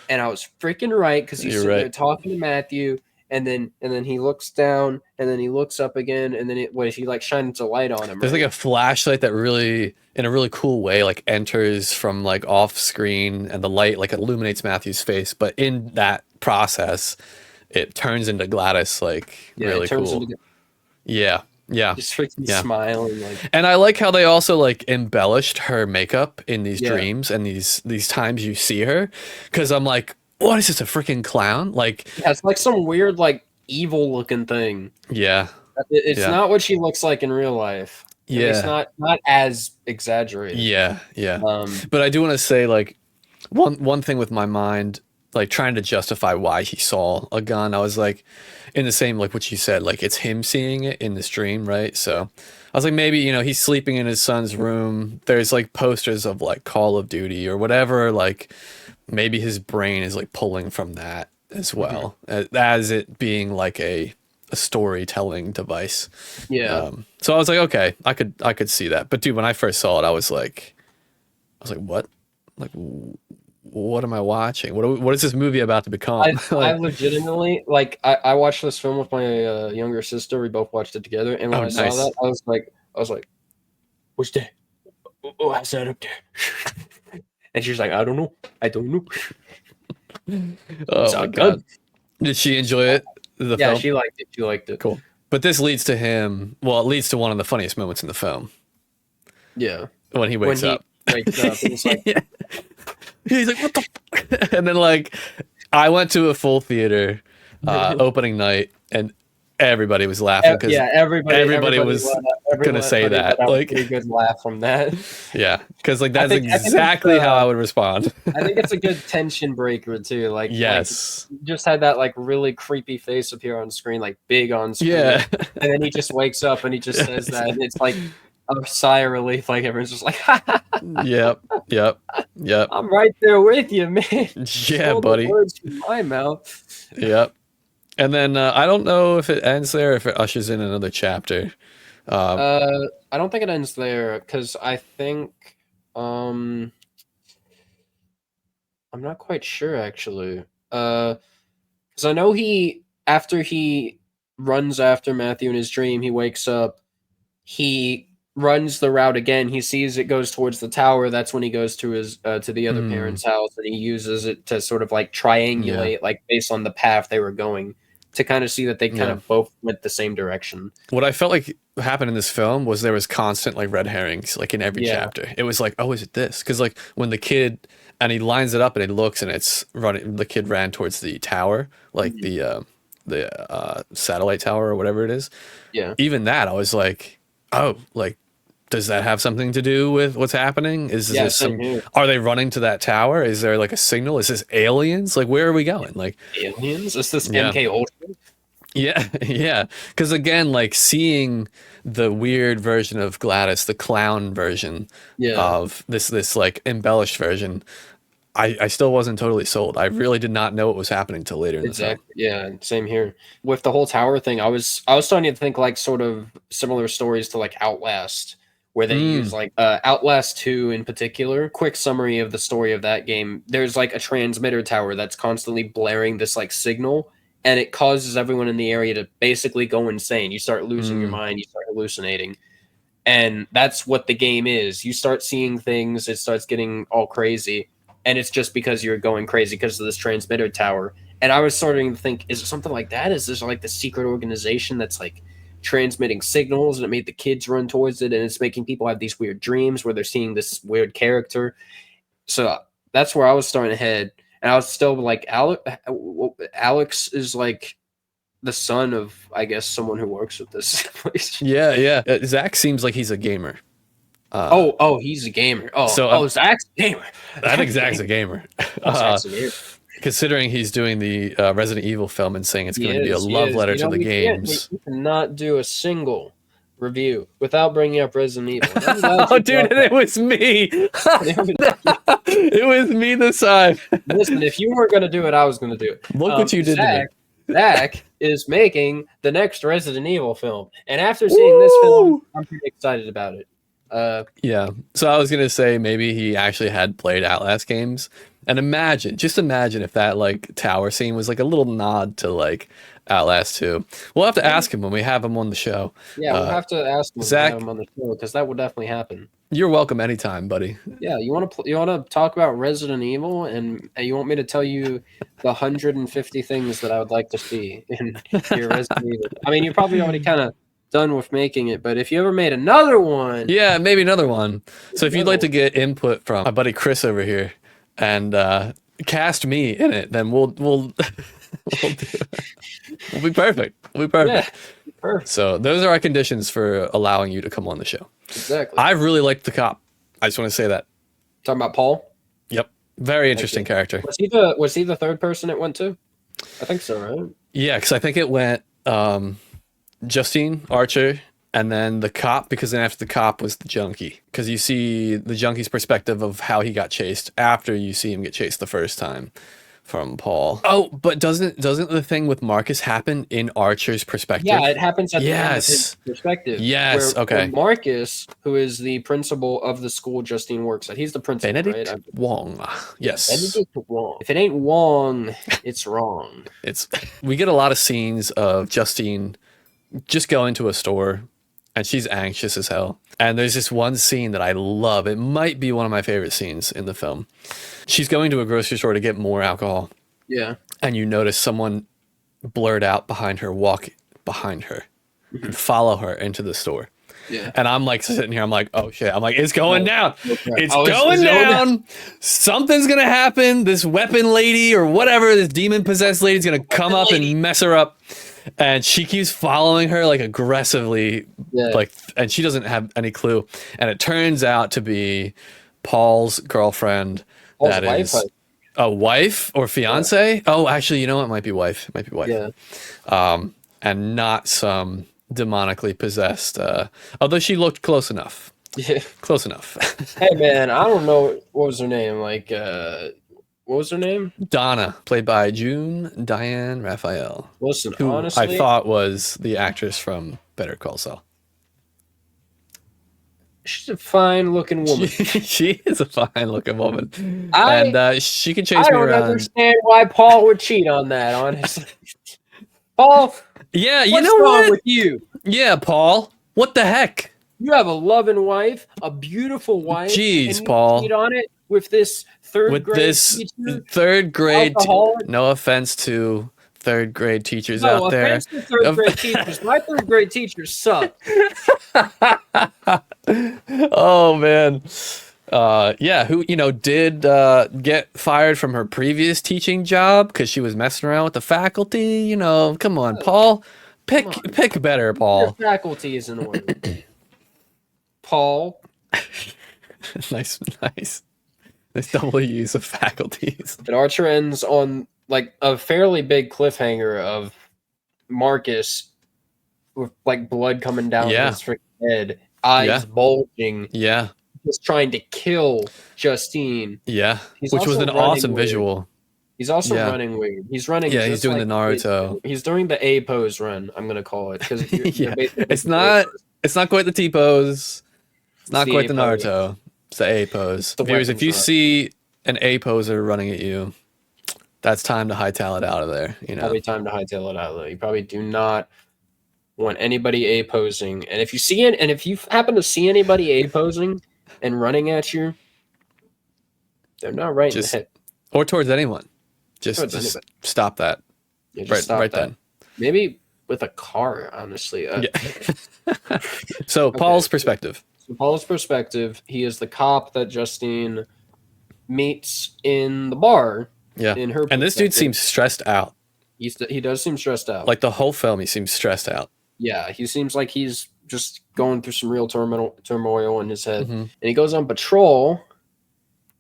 And I was freaking right, because he's sitting there talking to Matthew, and then he looks down, and then he looks up again, and then he like shines a light on him. There's like a flashlight that really, in a really cool way, like enters from like off screen, and the light like illuminates Matthew's face. But in that process, it turns into Gladys, like really cool. Yeah. Just freaking smiling, like. And I like how they also like embellished her makeup in these dreams and these times you see her, because I'm like, what is this, a freaking clown? Like, yeah, it's like some weird, like, evil looking thing. Yeah. It's not what she looks like in real life. Yeah. It's not as exaggerated. Yeah. But I do want to say, like, one thing with my mind, like trying to justify why he saw a gun, I was like, in the same, like what you said, like it's him seeing it in this dream, right? So I was like, maybe, he's sleeping in his son's room. There's like posters of like Call of Duty or whatever, like maybe his brain is like pulling from that as well, as it being like a storytelling device. Yeah. So I was like, okay, I could see that. But dude, when I first saw it, I was like, what? Like, what am I watching? What is this movie about to become? I legitimately, like, I watched this film with my younger sister. We both watched it together, and when I saw that, I was like, what's that? What's that up there? And she's like, I don't know. Oh my god! Did she enjoy it? The film? She liked it. Cool. But this leads to him. Well, it leads to one of the funniest moments in the film. Yeah. When he wakes up. He's like, he's like, what the f-? And then like I went to a full theater opening night, and everybody was laughing because everybody was gonna say that. Like, a good laugh from that. Yeah, because like that's exactly how I would respond. I think it's a good tension breaker too. Like, yes, like, just had that like really creepy face appear on screen, like big on screen. Yeah, and then he just wakes up and he just says that, and it's like a sigh of relief. Like everyone's just like, Yep. I'm right there with you, man. Yeah, buddy. The words from my mouth. Yep. And then I don't know if it ends there, or if it ushers in another chapter. I don't think it ends there, because I think I'm not quite sure actually. Because I know after he runs after Matthew in his dream, he wakes up, he runs the route again. He sees it goes towards the tower. That's when he goes to his to the other parents' house, and he uses it to sort of like triangulate, like based on the path they were going. to kind of see that they kind Yeah. of both went the same direction. What I felt like happened in this film was there was constant like red herrings like in every Yeah. chapter. It was like, oh, is it this? Because like when the kid and he lines it up and he looks and it's running, the kid ran towards the tower, like the satellite tower or whatever it is. Yeah. Even that, I was like, oh, like, does that have something to do with what's happening? Is Yeah, this same here. are they running to that tower? Is there like a signal? Is this aliens? Like, where are we going? Like, Aliens? Is this Yeah. MK Ultra? yeah, yeah. Because again, like seeing the weird version of Gladys, the clown version Yeah. of this like embellished version, I still wasn't totally sold. I really did not know what was happening till later in the film. Exactly. Yeah, same here. With the whole tower thing, I was starting to think like sort of similar stories to like Outlast, where they use like Outlast 2 in particular. Quick summary of the story of that game. There's like a transmitter tower that's constantly blaring this like signal, and it causes everyone in the area to basically go insane. You start losing your mind, you start hallucinating. And that's what the game is. You start seeing things, it starts getting all crazy. And it's just because you're going crazy because of this transmitter tower. And I was starting to think, is it something like that? Is this like the secret organization that's like transmitting signals and it made the kids run towards it and it's making people have these weird dreams where they're seeing this weird character? So that's where I was starting to head. And I was still like, Alex is like the son of, I guess, someone who works with this place. Yeah, yeah. Zach seems like he's a gamer. Oh, he's a gamer. Zach's a gamer. I think Zach's a gamer. Zach's a gamer. Considering he's doing the Resident Evil film and saying it's going to be a He love is. letter You to know, the we can't- games. We cannot do a single review without bringing up Resident Evil. I'm glad Oh, you dude, brought it was me. It was me this time. Listen, if you weren't going to do it, I was going to do it. Look what you did to me. Zach is making the next Resident Evil film. And after seeing this film, I'm pretty excited about it. Yeah. So I was going to say maybe he actually had played Outlast games. And just imagine if that like tower scene was like a little nod to like Outlast 2. We'll have to ask him when we have him on the show. Yeah, we'll have to ask him to Zach- have him on the show because that would definitely happen. You're welcome anytime, buddy. Yeah, you want to talk about Resident Evil, and you want me to tell you the 150 things that I would like to see in your Resident Evil. I mean, you're probably already kind of done with making it, but if you ever made another one, Yeah, maybe another one. So if you'd like to get input from my buddy Chris over here and cast me in it, then we'll we'll be perfect. We'll be perfect. yeah, perfect, So those are our conditions for allowing you to come on the show. exactly. I really liked the cop. I just want to say that. Talking about Paul, Yep. Very interesting character. was he the third person it went to? I think so, right? Yeah, because I think it went Justine, Archer, and then the cop, because then after the cop was the junkie. Because you see the junkie's perspective of how he got chased after you see him get chased the first time from Paul. Oh, but doesn't the thing with Marcus happen in Archer's perspective? Yeah, it happens at the end of Yes. his perspective. Yes, okay. where Marcus, who is the principal of the school Justine works at, he's the principal, Benedict right? Wong. Yes. Benedict Wong. If it ain't Wong, it's wrong. We get a lot of scenes of Justine just going to a store and she's anxious as hell. And there's this one scene that I love. It might be one of my favorite scenes in the film. She's going to a grocery store to get more alcohol. Yeah. And you notice someone blurred out behind her, walk behind her and follow her into the store. Yeah. And I'm like sitting here, I'm like, oh shit. I'm like, it's going down. It's Oh, going it's going down. Something's going to happen. This weapon lady or whatever, this demon possessed lady's going to come up and mess her up. And she keeps following her like aggressively, like, and she doesn't have any clue. And it turns out to be Paul's girlfriend. Paul's That wife, is a wife or fiance. Yeah. Oh, actually, you know what? It might be wife. It might be wife. Yeah. And not some demonically possessed. Although she looked close enough. Yeah. Close enough. Hey man, I don't know what was her name. Like, what was her name? Donna, played by June Diane Raphael. Listen, Who honestly, I thought was the actress from Better Call Saul. she's a fine-looking woman. She is a fine-looking woman, I- and she can chase I me don't around. understand why Paul would cheat on that. Honestly, Paul, Yeah, you what's know wrong what? with you? Yeah, Paul. What the heck? You have a loving wife, a beautiful wife. Jeez, and you Paul. cheat on it with this third With grade this teacher? third grade, Alcoholic? no offense to third grade teachers No out there. offense to third grade teachers. My third grade teachers suck. Oh man. Yeah, who did get fired from her previous teaching job because she was messing around with the faculty. Come on, Paul. Pick better, Your Paul. faculty is in order. Paul. Nice. Nice double use of faculties. And Archer ends on like a fairly big cliffhanger of Marcus with like blood coming down his freaking head, eyes bulging, just trying to kill Justine. Yeah, He's which was also an running awesome weird. visual. He's also running weird. He's running. Yeah, he's just doing like the Naruto. He's doing the A pose run. I'm gonna call it because Yeah, it's not quite the T pose. It's not quite the Naruto. It's the A pose. Viewers, if you see an A poser running at you, that's time to hightail it out of there. Probably time to hightail it out of there. You probably do not want anybody A posing. And if you see it, and if you happen to see anybody A posing and running at you, they're not right in the head. Or towards anyone. Just stop that. Yeah, just stop that. Then. Maybe with a car, honestly. So Paul's perspective. So Paul's perspective, he is the cop that Justine meets in the bar. Yeah. In her and this dude seems stressed out. He does seem stressed out. Like the whole film, he seems stressed out. Yeah, he seems like he's just going through some real turmoil in his head. And he goes on patrol.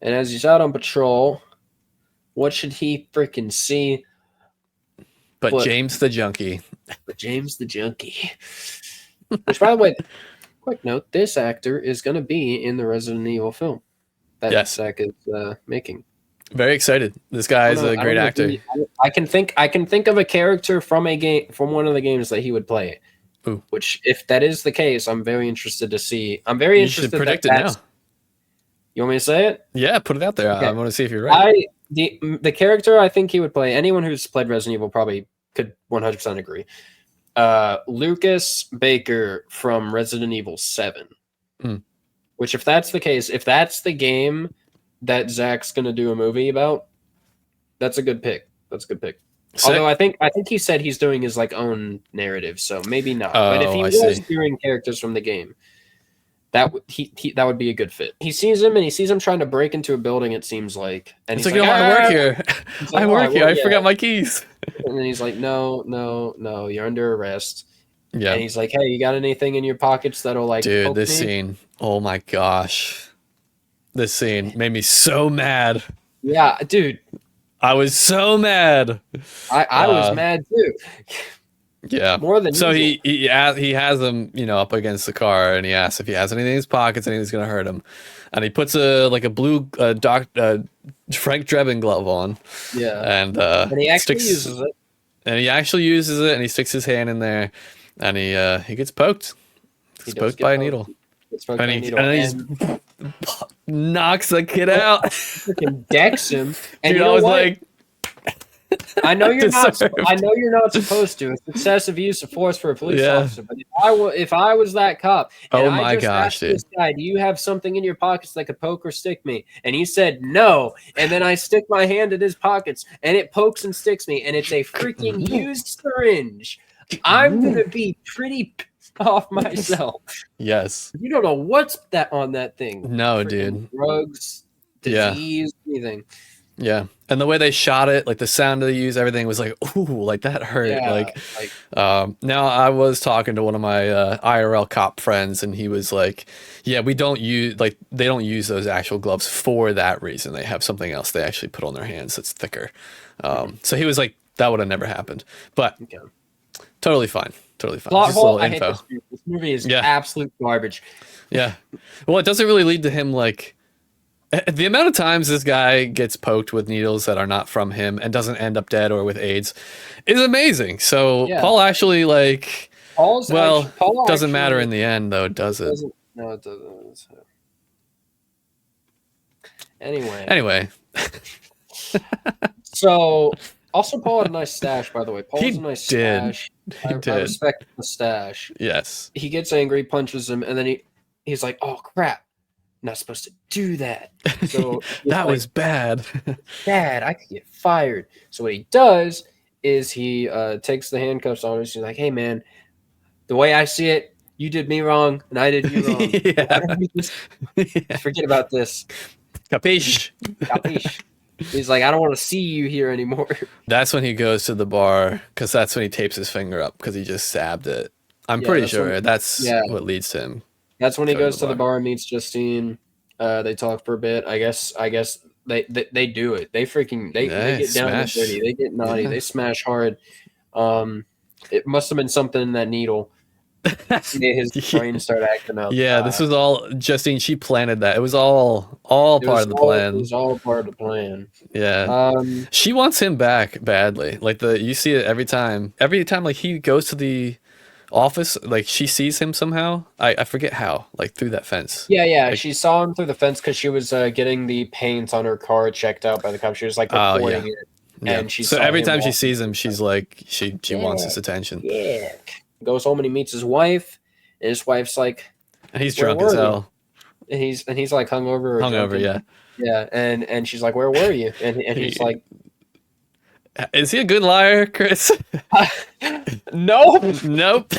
And as he's out on patrol, what should he freaking see? But James the Junkie. But James the Junkie. Which, by the way, quick note, this actor is going to be in the Resident Evil film that Zach is making. Very excited. This guy is a great actor. I can think of a character from a game, from one of the games that he would play. Ooh. Which, if that is the case, I'm very interested to see. I'm very interested. You should predict it now. You want me to say it? Yeah, put it out there. Okay. I want to see if you're right. The character I think he would play, anyone who's played Resident Evil probably could 100% agree. Lucas Baker from Resident Evil 7. Which, if that's the case, if that's the game that Zach's going to do a movie about, that's a good pick. That's a good pick. Sick. Although I think he said he's doing his like own narrative, so maybe not. But if he was doing characters from the game, that would be a good fit. He sees him trying to break into a building, it seems like. And he's like, I work here. I work here. I forgot my keys. And then he's like, no, you're under arrest. Yeah. And he's like, hey, you got anything in your pockets that'll like Dude, this scene. Oh my gosh. This scene made me so mad. Yeah, dude. I was so mad. I was mad too. Yeah. More than so usual. he has him, up against the car, and he asks if he has anything in his pockets, anything that's gonna hurt him, and he puts a blue Frank Drebin glove on. Yeah. And he actually uses it. And he actually uses it, and he sticks his hand in there, and he gets poked. He's poked by a needle. And he knocks the kid out. Freaking decks him. And dude, you know I was what? like, I know you're not supposed to. It's excessive use of force for a police officer. But if I was that cop, and I just asked this guy, do you have something in your pockets that could poke or stick me? And he said no. And then I stick my hand in his pockets, and it pokes and sticks me, and it's a freaking used syringe. I'm gonna be pretty off myself. Yes. You don't know what's on that thing. No, freaking dude. Drugs, disease, anything. Yeah. And the way they shot it, like the sound they used, everything was like, ooh, like that hurt. Yeah, now I was talking to one of my IRL cop friends, and he was like, yeah, they don't use those actual gloves for that reason. They have something else they actually put on their hands that's thicker. So he was like, that would have never happened. But totally fine. Plot Just hole, a little info. I hate this movie is absolute garbage. Yeah. Well, it doesn't really lead to him like the amount of times this guy gets poked with needles that are not from him and doesn't end up dead or with AIDS is amazing. So Paul actually doesn't matter in the end though, does it? No, it doesn't. Anyway. So also Paul had a nice stash, by the way. Paul has a nice stash. I respect the stash. Yes. He gets angry, punches him, and then he's like, oh crap. Not supposed to do that. So that was bad. Bad. I could get fired. So what he does is he takes the handcuffs on. He's like, "Hey, man, the way I see it, you did me wrong, and I did you wrong. Yeah. Why don't we just forget about this? Capiche? Capiche?" He's like, "I don't want to see you here anymore." That's when he goes to the bar, because that's when he tapes his finger up, because he just stabbed it. I'm Yeah, pretty that's sure when- that's yeah. what leads to him. That's when he Go to goes the to the bar and meets Justine. They talk for a bit. I guess they do it. They get down and smash. dirty. They get naughty. Yeah. They smash hard. It must have been something in that needle made his brain start acting up. Yeah, this was all Justine. She planted that. It was all part of the plan. It was all part of the plan. Yeah. She wants him back badly. Like you see it every time. Every time like he goes to the office, like she sees him somehow. I forget how. Like through that fence. Yeah. Like- She saw him through the fence because she was getting the paint on her car checked out by the cops. She was like reporting it. Yeah. And she so saw every him time she walking sees him, she's like she wants his attention. Yeah. Goes home and he meets his wife. And his wife's like, He's Where drunk as were you? hell. and he's like hungover. Or Hungover, drunk. yeah. Yeah. And she's like, "Where were you?" And he's like, Is he a good liar, Chris? "Nope." Nope.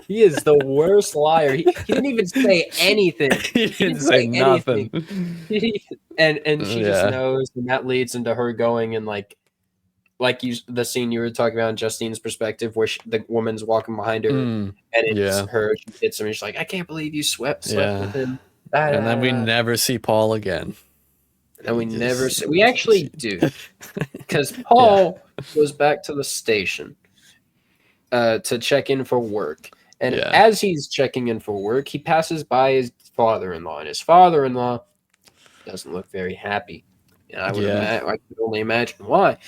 He is the worst liar. He didn't even say anything. He didn't say nothing. and she Yeah. just knows, and that leads into her going and the scene you were talking about in Justine's perspective, where the woman's walking behind her, and it's yeah. her. She hits him, and she's like, "I can't believe you slept Yeah. with him." And then we never see Paul again. And we just- never see. We actually do, because Paul goes back to the station to check in for work. And Yeah. as he's checking in for work, he passes by his father-in-law, and his father-in-law doesn't look very happy. And I could only imagine why.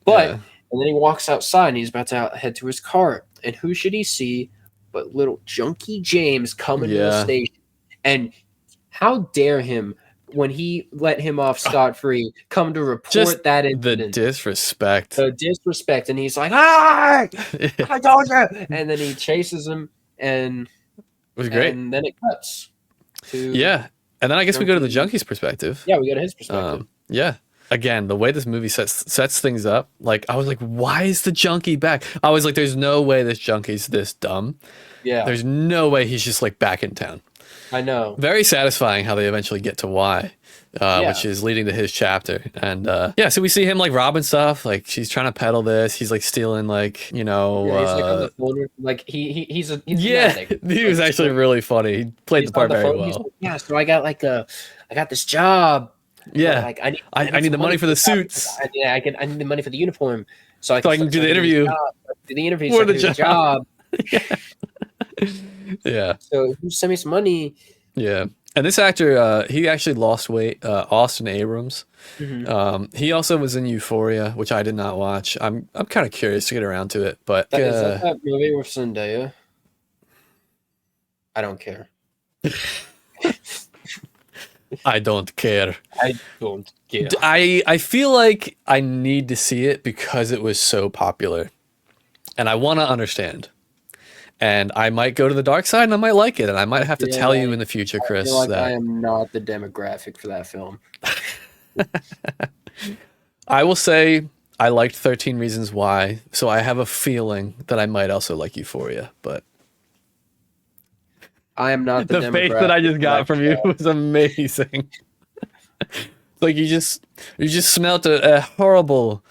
But Yeah. and then he walks outside, and he's about to head to his car. And who should he see but little Junkie James coming to the Yeah. station? And how dare him, when he let him off scot-free, come to report Just that the incident? disrespect. The disrespect, and he's like, "Ah, It I told you!" And then he chases him, and was great. And then it cuts to Yeah. And then I guess we go to the Junkie. junkie's perspective. Yeah, we got his perspective. Yeah. Again, the way this movie sets things up, like I was like, why is the junkie back? I was like, there's no way this junkie's this dumb. Yeah, There's no way he's just like back in town. I know. Very satisfying how they eventually get to why, which is leading to his chapter. And so we see him like robbing stuff. Like she's trying to peddle this. He's like stealing like, Yeah, he's like on the phone with, like he's a fanatic. he was actually really funny. He played He's the part on the very phone, he's well. like, "Yeah, so I got this job. Yeah. Like I need the money for the suits. I need the money for the uniform, so I can do the interview. Do the interview For so I the can do the job. Yeah. So you send me some money." Yeah. And this actor, he actually lost weight. Austin Abrams. He also was in Euphoria, which I did not watch. I'm kind of curious to get around to it, but Is that movie with Zendaya? I don't care. I don't care. I don't care. I feel like I need to see it because it was so popular, and I want to understand. And I might go to the dark side, and I might like it, and I might have to tell you in the future, I Chris, feel like that I am not the demographic for that film. I will say I liked 13 Reasons Why, so I have a feeling that I might also like Euphoria. But I am not the the face that I just got from you was amazing. Like you just smelt a horrible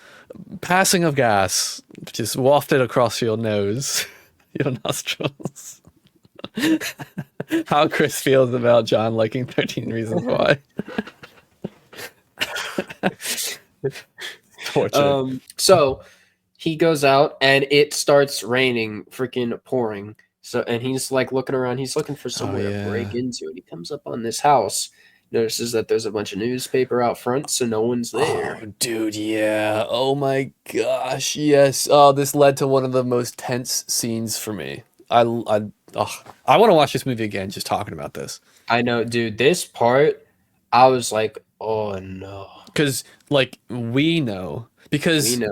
passing of gas just wafted across your nose, your nostrils. How Chris feels about John liking 13 Reasons Why. Torture. So he goes out and it starts raining, freaking pouring. So, and he's like looking around. He's looking for somewhere to break into, and he comes up on this house. Notices that there's a bunch of newspaper out front, so no one's there. Oh, dude, yeah. Oh my gosh, yes. Oh, this led to one of the most tense scenes for me. I want to watch this movie again. Just talking about this. I know, dude. This part, I was like, oh no, because like we know because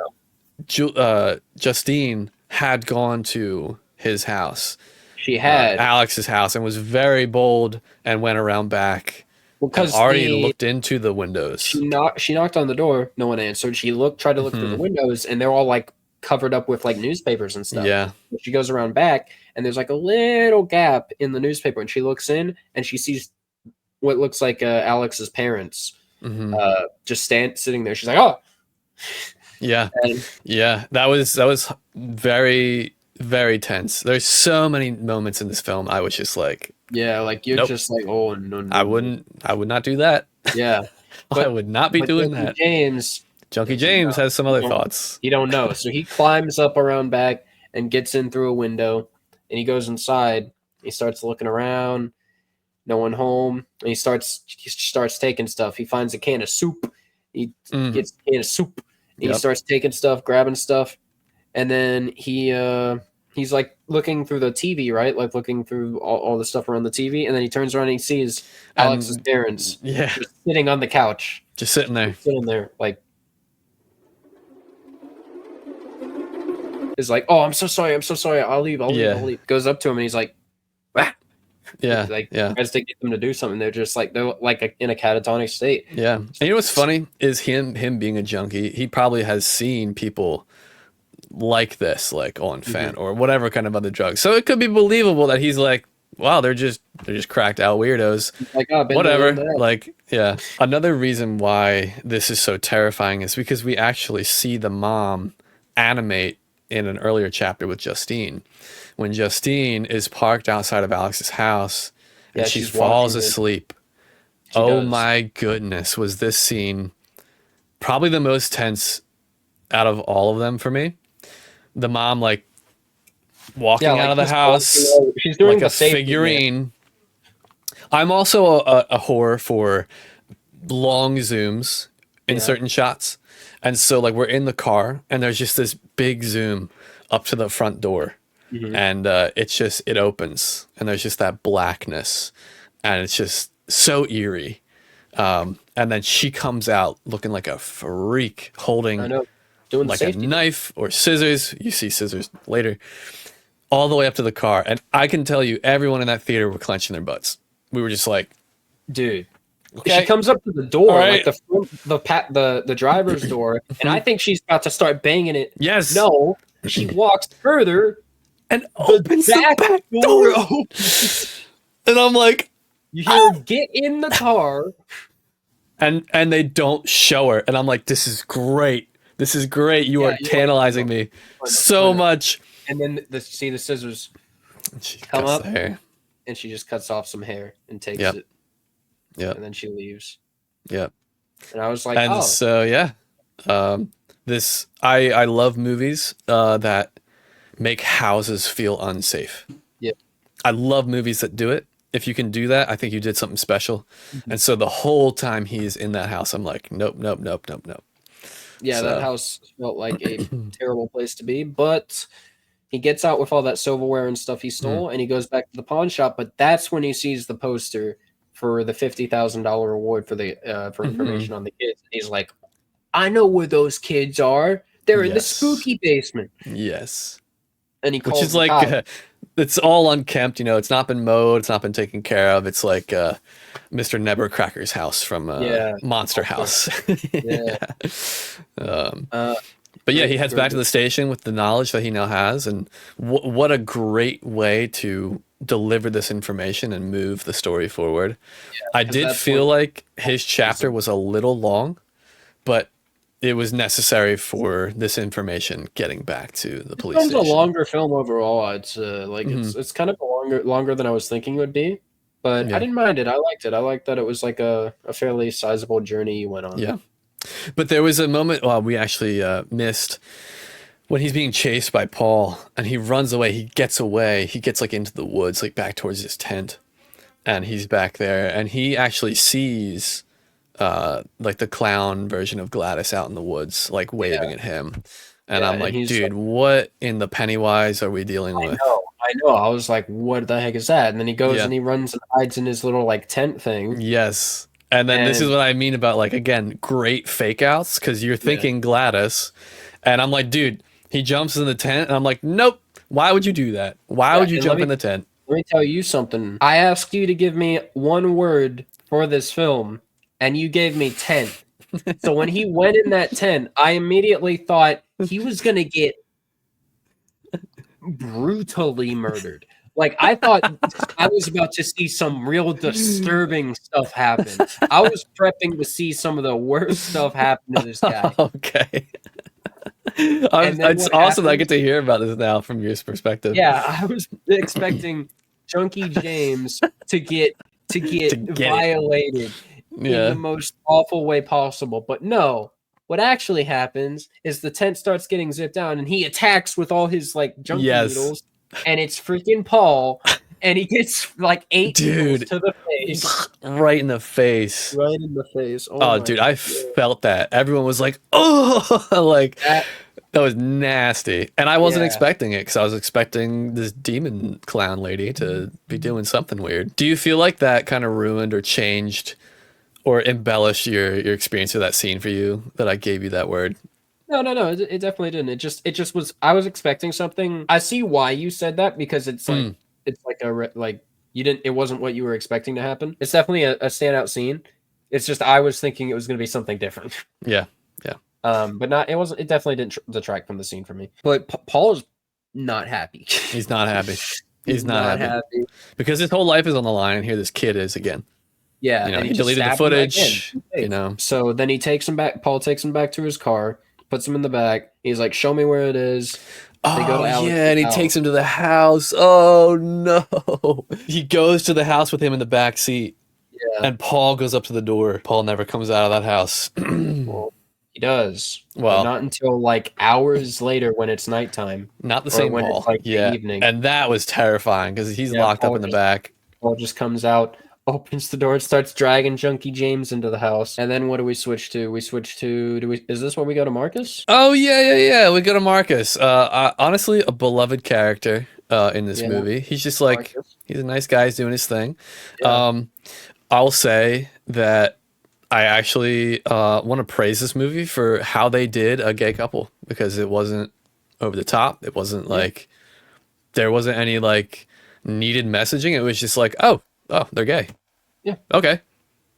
Justine had gone to his house. She had Alex's house and was very bold and went around back. Because already looked into the windows. She knocked on the door. No one answered. She tried to look through the windows, and they're all like covered up with like newspapers and stuff. Yeah. She goes around back, and there's like a little gap in the newspaper, and she looks in, and she sees what looks like Alex's parents Hmm. just sitting there. She's like, "Oh, Yeah. and Yeah. That was very, very tense. There's so many moments in this film. I was just like, yeah, like you're Nope. just like, oh no, I would not do that. yeah." I would not be But doing Junkie that. James, Junkie James has some other No. thoughts. he don't know, so he climbs up around back and gets in through a window, and he goes inside. He starts looking around, no one home, and he starts taking stuff. He finds a can of soup. He Mm. gets a can of soup. And Yep. He starts taking stuff, grabbing stuff, and then he's like looking through the TV, right? Like looking through all the stuff around the TV, and then he turns around and he sees Alex's parents Yeah. just sitting on the couch, Just sitting there. sitting there, like. Is like, oh, I'm so sorry, I'll leave, I'll leave. Goes up to him and he's like, ah. Yeah. Like Yeah. tries to get them to do something. They're in a catatonic state. Yeah. And you know what's funny is him being a junkie, he probably has seen people like this, like on Fent or whatever kind of other drugs. So it could be believable that he's like, wow, they're just cracked out weirdos. Like, oh, been Whatever. doing that. Like, yeah. Another reason why this is so terrifying is because we actually see the mom animate in an earlier chapter with Justine. When Justine is parked outside of Alex's house and Yeah, she she's falls watching it. asleep. She Oh does. my goodness, was this scene probably the most tense out of all of them for me. The mom like walking Yeah, like, out of the just house walking, she's doing like the a safety figurine. I'm also a whore for long zooms in certain shots. And so like we're in the car and there's just this big zoom up to the front door. And it opens and there's just that blackness and it's just so eerie. And then she comes out looking like a freak holding I know, doing like safety. a knife or scissors. You see scissors later, all the way up to the car. And I can tell you, everyone in that theater were clenching their butts. We were just like, Dude. okay. She comes up to the door, All right. like the driver's door, and I think she's about to start banging it. Yes. No, she walks further. And opens the back back door door. opens. And I'm like, You hear her get in the car. and they don't show her. And I'm like, this is great. This is great. You are Yeah, tantalizing me so I know. much. And then see the scissors, She Come cuts up. the hair. and she just cuts off some hair and takes Yep. it, Yep. and then she leaves. Yep. And I was like, And oh, so yeah, this I love movies that make houses feel unsafe. Yeah. I love movies that do it. If you can do that, I think you did something special. And so the whole time he's in that house, I'm like, nope, nope, nope, nope, nope. yeah, So- that house felt like a terrible place to be. But he gets out with all that silverware and stuff he stole, and he goes back to the pawn shop. But that's when he sees the poster for the $50,000 reward for the for information on the kids. He's like, I know where those kids are. They're in the Yes. spooky basement. Yes. And he calls Which is the like, cops. it's all unkempt, you know, it's not been mowed, it's not been taken care of. It's like Mr. Nevercracker's house from Yeah. Monster House. Yeah. But yeah, he heads back to the station with the knowledge that he now has. And what a great way to deliver this information and move the story forward. I 'cause did that's feel what- like his chapter was a little long, but it was necessary for this information getting back to the police It's a station. longer film overall. It's it's kind of longer than I was thinking it would be, but Yeah. I didn't mind it. I liked it. I liked that it was like a fairly sizable journey you went on. Yeah. But there was a moment we actually missed when he's being chased by Paul and he runs away. He gets away. He gets like into the woods, like back towards his tent. And he's back there and he actually sees like the clown version of Gladys out in the woods, like waving at him. And Yeah, I'm and like, he's dude, what in the Pennywise are we dealing with? I know. I was like, what the heck is that? And then he goes Yeah. and he runs and hides in his little like tent thing. Yes. And then this is And- what I mean about like, again, great fake outs because you're thinking Gladys. And I'm like, dude, he jumps in the tent. And I'm like, nope. Why would you do that? Why would you and jump let me- in the tent? Let me tell you something. I asked you to give me one word for this film, and you gave me 10. So when he went in that tent, I immediately thought he was going to get brutally murdered. Like, I thought I was about to see some real disturbing stuff happen. I was prepping to see some of the worst stuff happen to this guy. Okay. And then It's what awesome that I happened- get to hear about this now from your perspective. Yeah, I was expecting Chunky James to get get it. violated in Yeah. the most awful way possible. But no, what actually happens is the tent starts getting zipped down and he attacks with all his like junkie Yes. needles, and it's freaking Paul, and he gets like 8 needles Dude. to the face. Right in the face. Right in the face. Oh, my dude, I God. felt that. Everyone was like, "Oh!" Like That- that was nasty, and I wasn't Yeah. expecting it because I was expecting this demon clown lady to be doing something weird. Do you feel like that kind of ruined or changed or embellished your experience of that scene for you? That I gave you that word. No. It definitely didn't. It just was. I was expecting something. I see why you said that, because it's like it's like like you didn't. It wasn't what you were expecting to happen. It's definitely a standout scene. It's just I was thinking it was going to be something different. Yeah. But not. It wasn't. It definitely didn't detract from the scene for me. But Paul is not happy. He's not happy. He's not happy happy. because his whole life is on the line, and here this kid is again. Yeah, You know, and he just deleted the stabbed him back footage. in. You know, So then he takes him back. Paul takes him back to his car, puts him in the back. He's like, "Show me where it is." They go to Alex's yeah, and he house. takes him to the house. Oh no! He goes to the house with him in the back seat, Yeah. and Paul goes up to the door. Paul never comes out of that house. Well, he does. Well- But not until like hours later when it's nighttime. Not the Or same when it's, Paul. like, the Yeah, evening. and that was terrifying because he's Yeah, locked up Paul in the just- back. Paul just comes out, opens the door, and starts dragging Junkie James into the house. And then what do we switch to? We switch to is this where we go to Marcus? Oh yeah. We go to Marcus. Honestly, a beloved character in this Yeah. movie. He's just like Marcus. he's a nice guy. He's doing his thing. Yeah. I'll say that I actually want to praise this movie for how they did a gay couple because it wasn't over the top. It wasn't like there wasn't any like needed messaging. It was just like, oh, they're gay. Yeah. Okay.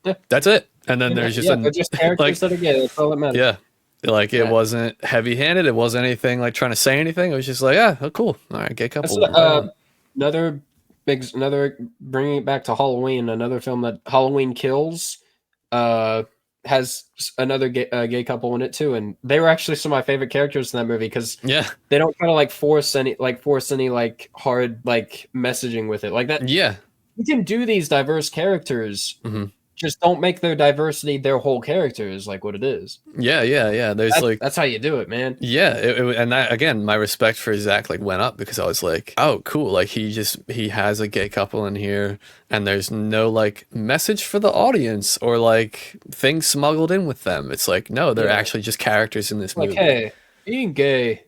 Yeah. That's it. And then there's just they're just characters like, that are gay. That's all that matters. yeah. Like it Yeah. wasn't heavy-handed. It wasn't anything like trying to say anything. It was just like, yeah, oh, cool. All right, gay That's couple. another bringing it back to Halloween. Another film that Halloween Kills has another gay couple in it too, and they were actually some of my favorite characters in that movie because Yeah. they don't kind of like force any like hard like messaging with it like that. Yeah. You can do these diverse characters, Mhm. just don't make their diversity their whole character is like what it is. Yeah. There's That's how you do it, man. yeah, and that again, my respect for Zach like went up because I was like, oh, cool. Like he has a gay couple in here, and there's no like message for the audience or like things smuggled in with them. It's like no, they're Yeah. actually just characters in this Like, movie. hey, being gay,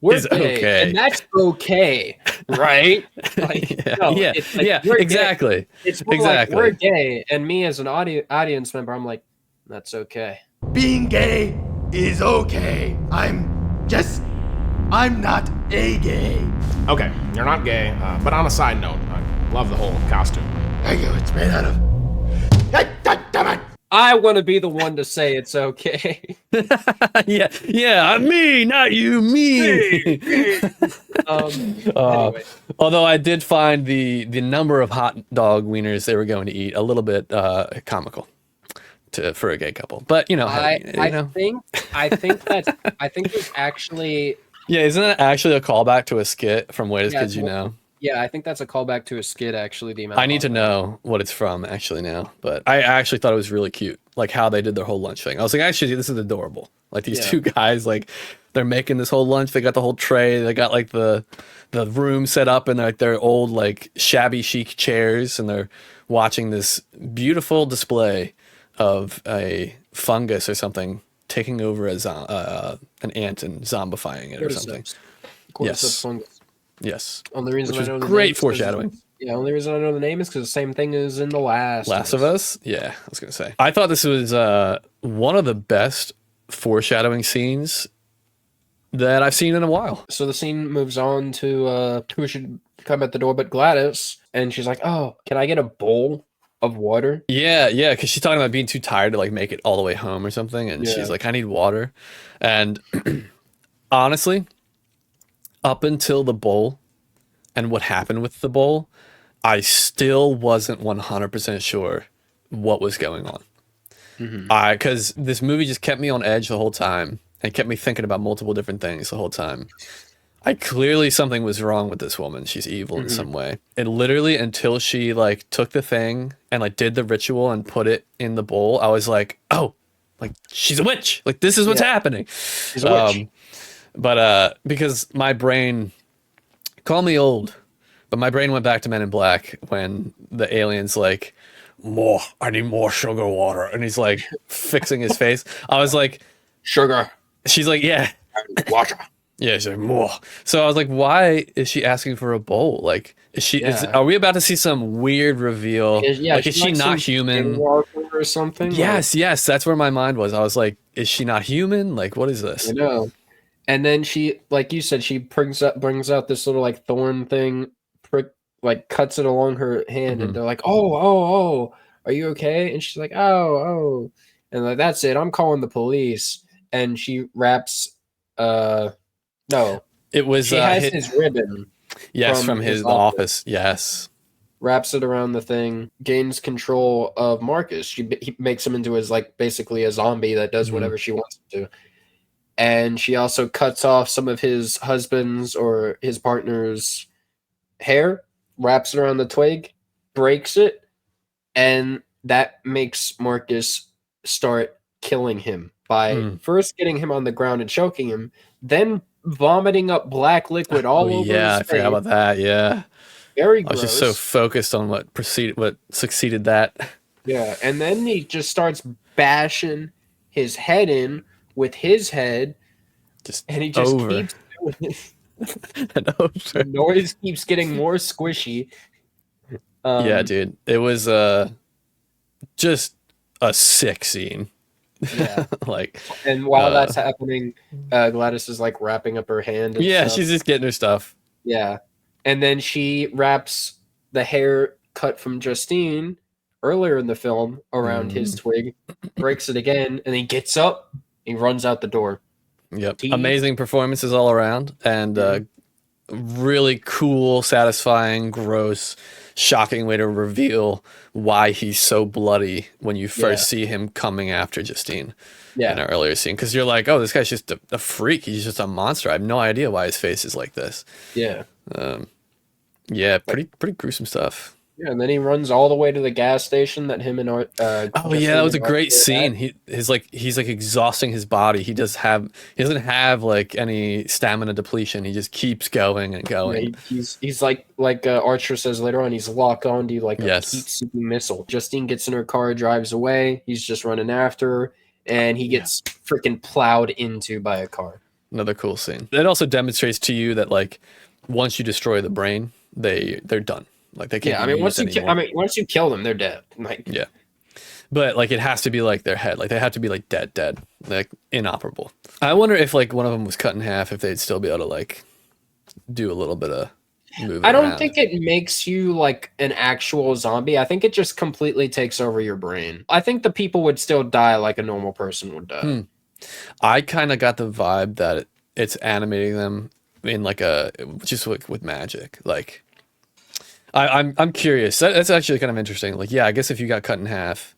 we're Is gay, okay. and that's okay, right? Like, yeah, no, yeah, it's like, yeah, we're gay. exactly. It's more Exactly. like we're gay, and me as an audience member, I'm like, that's okay. Being gay is okay. I'm not a gay. Okay, you're not gay, but on a side note, I love the whole costume. Thank you. It's made out of. Damn it! I want to be the one to say it's okay. yeah, me, not you, me. Anyway, Although I did find the number of hot dog wieners they were going to eat a little bit comical for a gay couple. But you know, I know. think there's actually Yeah, isn't that actually a callback to a skit from Wait as Yeah, Kids You Know? I think that's a callback to a skit actually. The amount I need to know what it's from actually now, but I actually thought it was really cute, like how they did their whole lunch thing. I was like, actually, this is adorable. Like these Yeah. two guys, like they're making this whole lunch. They got the whole tray. They got like the room set up and like their old like shabby chic chairs, and they're watching this beautiful display of a fungus or something taking over an ant and zombifying it or something. Yes. Yes. Only reason Which was I know the great name is 'cause- foreshadowing. Yeah, only reason I know the name is because the same thing is in The Last Of Us? Yeah, I was going to say. I thought this was one of the best foreshadowing scenes that I've seen in a while. So the scene moves on to who should come at the door but Gladys, and she's like, "Oh, can I get a bowl of water?" Yeah, because she's talking about being too tired to like make it all the way home or something, and Yeah. she's like, "I need water," and honestly, up until the bowl and what happened with the bowl, I still wasn't 100% sure what was going on. Because this movie just kept me on edge the whole time and kept me thinking about multiple different things the whole time. Clearly something was wrong with this woman. She's evil in some way. And literally until she like took the thing and like did the ritual and put it in the bowl, I was like, oh, like she's a witch. Like this is what's happening. She's a witch. But because my brain, call me old, but my brain went back to Men in Black when the alien's like, I need more sugar water. And he's like fixing his face. I was like, Sugar. she's like, yeah. Water. Yeah, she's like, more. So I was like, why is she asking for a bowl? Like, are we about to see some weird reveal? Like, is she not human? Or something? Yes, that's where my mind was. I was like, is she not human? Like, what is this? I know. And then she, like you said, she brings out this little like thorn thing, like cuts it along her hand, and they're like, oh, are you okay? And she's like, oh, and like that's it. I'm calling the police. And she wraps, no, it was she has his ribbon. Yes, from his office. Yes, wraps it around the thing, gains control of Marcus. He makes him into his like basically a zombie that does whatever she wants him to. And she also cuts off some of his husband's or his partner's hair, wraps it around the twig, breaks it, and that makes Marcus start killing him by first getting him on the ground and choking him, then vomiting up black liquid all over his face. Yeah, I forgot about that. Yeah. Very gross. I was just so focused on what succeeded that. Yeah, and then he just starts bashing his head in with his head, and he just keeps doing it. The noise keeps getting more squishy. Yeah, dude. It was just a sick scene. Yeah. Like, and while that's happening, Gladys is like wrapping up her hand. And stuff. She's just getting her stuff. Yeah. And then she wraps the hair cut from Justine earlier in the film around his twig, breaks it again, and he gets up, he runs out the door. Yep. Amazing performances all around, and really cool, satisfying, gross, shocking way to reveal why he's so bloody when you first see him coming after Justine in an earlier scene. Because you're like, oh, this guy's just a freak. He's just a monster. I have no idea why his face is like this. Yeah. Pretty gruesome stuff. Yeah, and then he runs all the way to the gas station that him and that was a great scene. He's like exhausting his body. He doesn't have like any stamina depletion. He just keeps going and going. Yeah, he's like Archer says later on, he's locked onto like a heat-seeking missile. Justine gets in her car, drives away. He's just running after her, and he gets freaking plowed into by a car. Another cool scene. It also demonstrates to you that like once you destroy the brain, they're done. Like they can't. Yeah, once you kill them, they're dead. Like but like it has to be like their head. Like they have to be like dead, like inoperable. I wonder if like one of them was cut in half, if they'd still be able to like do a little bit of moving. I don't think it makes you like an actual zombie. I think it just completely takes over your brain. I think the people would still die like a normal person would die. I kind of got the vibe that it's animating them in like just with magic, like. I'm curious. That's actually kind of interesting. Like, yeah, I guess if you got cut in half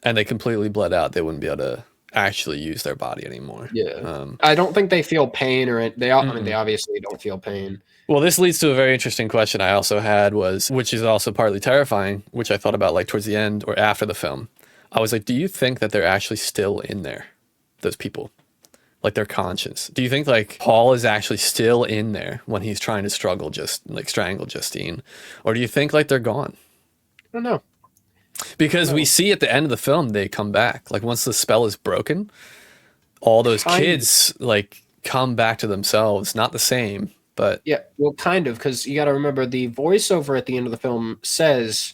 and they completely bled out, they wouldn't be able to actually use their body anymore. Yeah. I don't think they feel pain I mean, they obviously don't feel pain. Well, this leads to a very interesting question I also had which is also partly terrifying, which I thought about like towards the end or after the film. I was like, do you think that they're actually still in there, those people? Like their conscience. Do you think like Paul is actually still in there when he's trying to strangle Justine? Or do you think like they're gone? I don't know. Because we see at the end of the film, they come back. Like once the spell is broken, all those kids like come back to themselves. Not the same, but. Yeah, well, kind of. Because you got to remember the voiceover at the end of the film says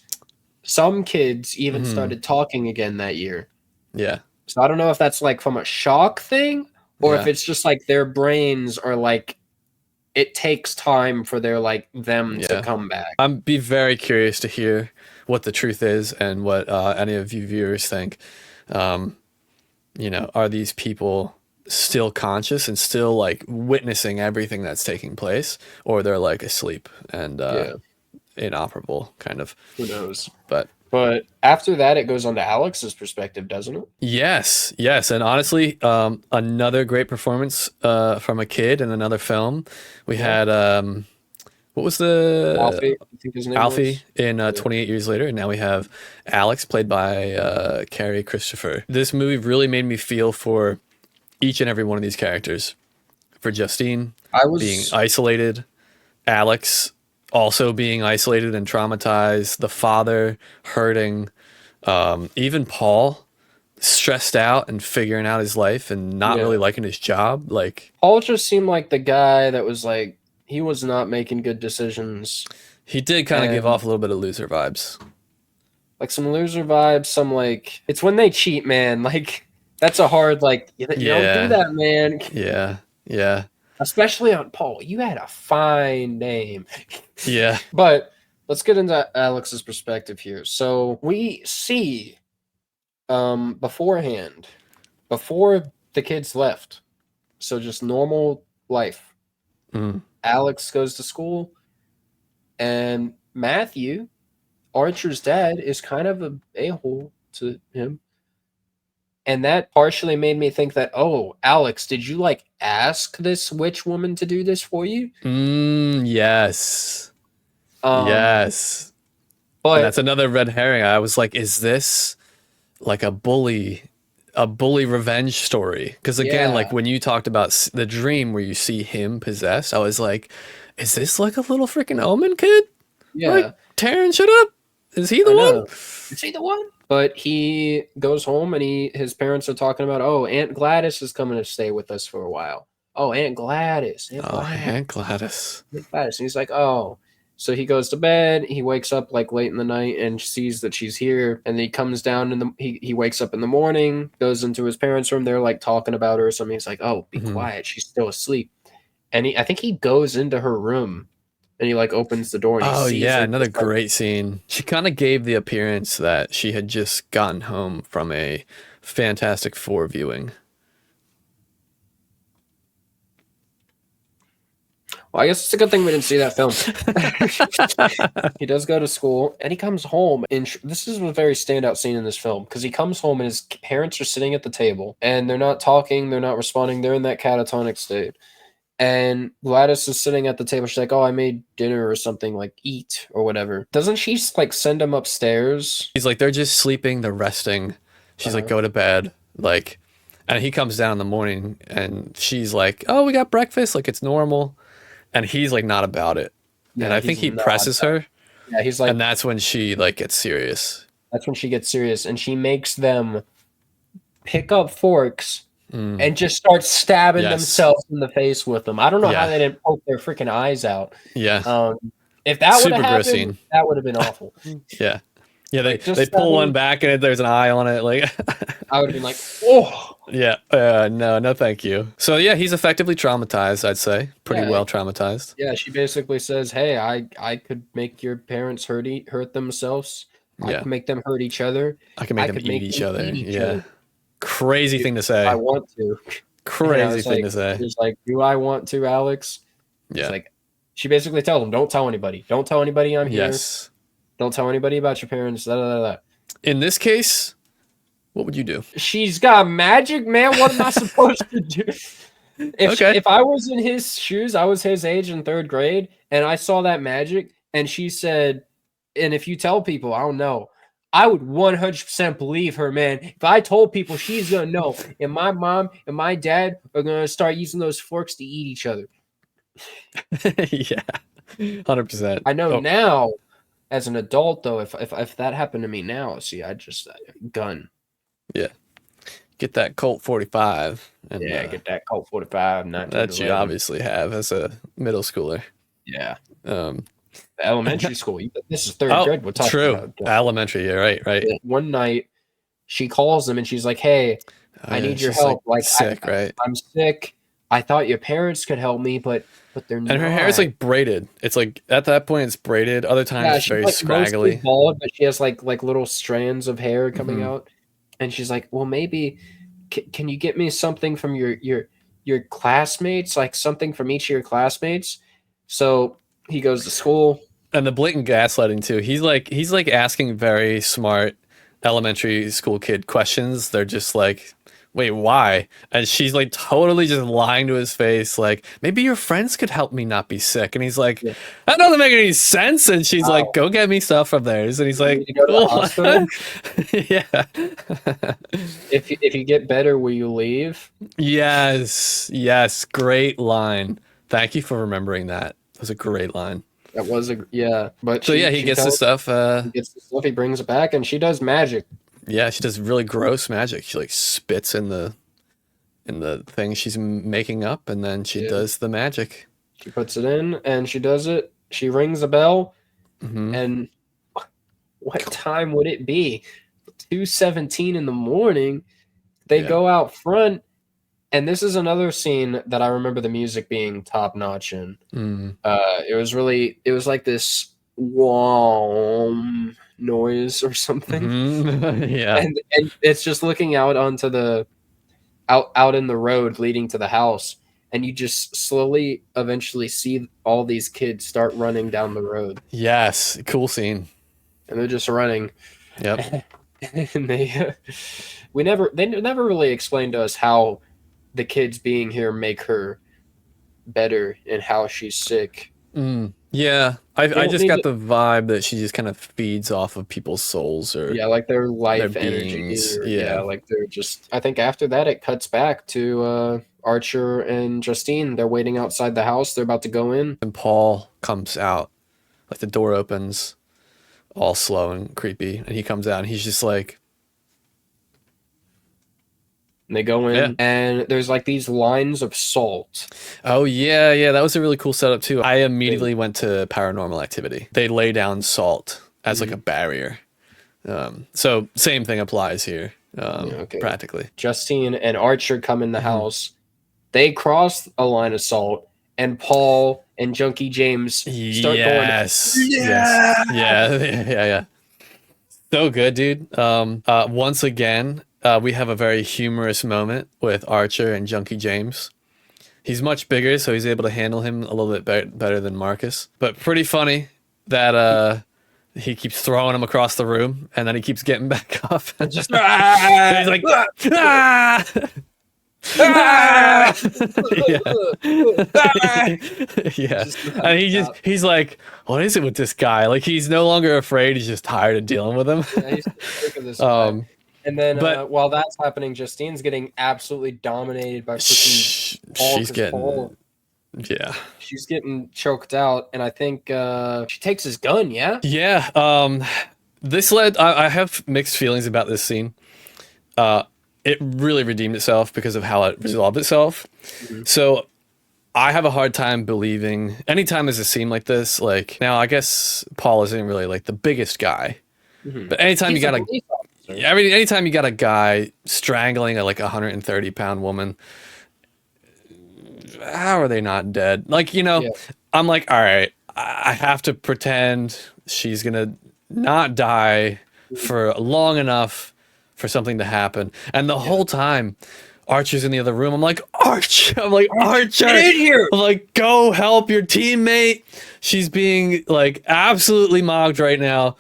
some kids even started talking again that year. Yeah. So I don't know if that's like from a shock thing. Or if it's just like their brains are like, it takes time for their like them to come back. I'd be very curious to hear what the truth is and what any of you viewers think. Are these people still conscious and still like witnessing everything that's taking place, or they're like asleep and inoperable, kind of. Who knows? But after that, it goes on to Alex's perspective, doesn't it? yes, and honestly, another great performance from a kid in another film. We had what was the Alfie, I think his name Alfie was. in 28 Years Later, and now we have Alex, played by Carrie Christopher. This movie really made me feel for each and every one of these characters. For Justine being isolated, Alex also being isolated and traumatized, the father hurting, even Paul stressed out and figuring out his life and not really liking his job. Like, Paul just seemed like the guy that was like, he was not making good decisions. he did kind of give off a little bit of loser vibes. Like some loser vibes, some like, it's when they cheat, man. Like, that's a hard, like, you don't do that, man. Yeah. Especially on Paul. You had a fine name. Yeah. But let's get into Alex's perspective here. So we see beforehand, before the kids left, so just normal life. Alex goes to school, and Matthew, Archer's dad, is kind of a a-hole to him. And that partially made me think that, oh, Alex, did you like ask this witch woman to do this for you? Yes. Yes. But and that's another red herring. I was like, is this like a bully revenge story? Because again, like when you talked about the dream where you see him possessed, I was like, is this like a little freaking Omen kid? Yeah. Like, Taryn, shut up. Is he the one? Is he the one? But he goes home and his parents are talking about, oh, Aunt Gladys is coming to stay with us for a while. Oh, Aunt Gladys. Aunt Gladys. And he's like, oh. So he goes to bed. He wakes up like late in the night and sees that she's here. And then he comes down and he wakes up in the morning, goes into his parents' room. They're like talking about her or something. He's like, oh, be quiet. She's still asleep. And I think he goes into her room. And he like opens the door and he sees her. Another great scene. She kind of gave the appearance that she had just gotten home from a Fantastic Four viewing. Well, I guess it's a good thing we didn't see that film. He does go to school and he comes home. And this is a very standout scene in this film because he comes home and his parents are sitting at the table and they're not talking. They're not responding. They're in that catatonic state. And Gladys is sitting at the table. She's like, oh, I made dinner or something, like eat or whatever. Doesn't she like send him upstairs? He's like, they're just sleeping. They're resting. She's like, go to bed. Like, and he comes down in the morning and she's like, oh, we got breakfast. Like, it's normal. And he's like, not about it. Yeah, and I think he presses her. Yeah, he's like, and that's when she like gets serious. That's when she gets serious. And she makes them pick up forks and just start stabbing themselves in the face with them. I don't know how they didn't poke their freaking eyes out. Yeah. If that would have happened, that would have been awful. Yeah. They pull one back and there's an eye on it. Like I would have been like, oh. Yeah. No, thank you. So yeah, he's effectively traumatized, I'd say. Pretty well traumatized. Yeah, she basically says, hey, I could make your parents hurt themselves. I could make them hurt each other. I can make them eat each other. Yeah. Crazy thing to say. I want to. Crazy thing to say. He's like, do I want to, Alex? Yeah. It's like, she basically tells him, don't tell anybody. Don't tell anybody I'm here. Yes. Don't tell anybody about your parents. In this case, what would you do? She's got magic, man. What am I supposed to do? If I was in his shoes, I was his age in 3rd grade, and I saw that magic, and she said, and if you tell people, I don't know, I would 100% believe her, man. If I told people, she's going to know. And my mom and my dad are going to start using those forks to eat each other. Yeah, 100%. I know now, as an adult, though, if that happened to me now, see, I'd just gun. Yeah. Get that Colt 45. And, get that Colt 45. That you obviously have as a middle schooler. Yeah. Elementary school. This is 3rd grade. We're talking about. Elementary. Yeah, right. One night, she calls him and she's like, "Hey, I need your help. Like sick, right? I'm sick. I thought your parents could help me, but they're not." And her hair is like braided. It's like at that point it's braided. Other times it's very scraggly. Bald, but she has like little strands of hair coming out. And she's like, "Well, maybe can you get me something from your classmates, like something from each of your classmates? So he goes to school. And the blatant gaslighting too. He's like asking very smart elementary school kid questions. They're just like, wait, why? And she's like totally just lying to his face, like, maybe your friends could help me not be sick. And he's like, Yeah. that doesn't make any sense. And she's Wow. like, go get me stuff from theirs. And he's like, need to go to the "What?" hospital? Yeah. If you get better, will you leave? Yes, great line. Thank you for remembering that. That was a great line. That was but So yeah, he gets the stuff. He gets the stuff. He brings it back, and she does magic. Yeah, she does really gross magic. She like spits in the thing she's making up, and then she does the magic. She puts it in, and she does it. She rings a bell, Mhm. and what time would it be? 2:17 in the morning. They Yeah. go out front, and this is another scene that I remember the music being top notch in. Mm. It was like this warm noise or something. Mhm. Yeah. And it's just looking out onto the out in the road leading to the house, and you just slowly eventually see all these kids start running down the road, Yes. Cool scene. and they're just running. Yep. And they never really explained to us how the kids being here make her better and how she's sick. Yeah. I don't just need got to- the vibe that she just kind of feeds off of people's souls, or Yeah, like their life Their energy. beings, Or, yeah. like they're just. I think after that it cuts back to Archer and Justine. They're waiting outside the house. They're about to go in. and Paul comes out, like the door opens, all slow and creepy, and he comes out and he's just like, And they go in, Yeah. and there's like these lines of salt. oh yeah, that was a really cool setup too. I immediately went to Paranormal Activity. They lay down salt as like a barrier. So same thing applies here, okay. practically. Justine and Archer come in the house. They cross a line of salt, and Paul and Junkie James start Yes. Yeah. So good, dude. Once again, we have a very humorous moment with Archer and Junkie James. He's much bigger, so he's able to handle him a little bit better than Marcus. But pretty funny that he keeps throwing him across the room, and then he keeps getting back up. And Just he's like, ah! Ah! Yeah. And he's like, what is it with this guy? Like, he's no longer afraid. He's just tired of dealing with him. Yeah, he's sick of this guy. And then but- while that's happening, Justine's getting absolutely dominated by freaking Paul. She's 'Cause getting, Paul, yeah. she's getting choked out, and I think she takes his gun. Yeah. Yeah. This led, I have mixed feelings about this scene. It really redeemed itself because of how it resolved itself. So I have a hard time believing anytime there's a scene like this, like, now I guess Paul isn't really like the biggest guy, but anytime you got a, anytime you got a guy strangling a like 130-pound woman, how are they not dead? Like, I'm like, all right, I have to pretend she's gonna not die for long enough for something to happen. And the whole time, Archer's in the other room. I'm like, Archer, Get in here! I'm like, go help your teammate. She's being like absolutely mocked right now.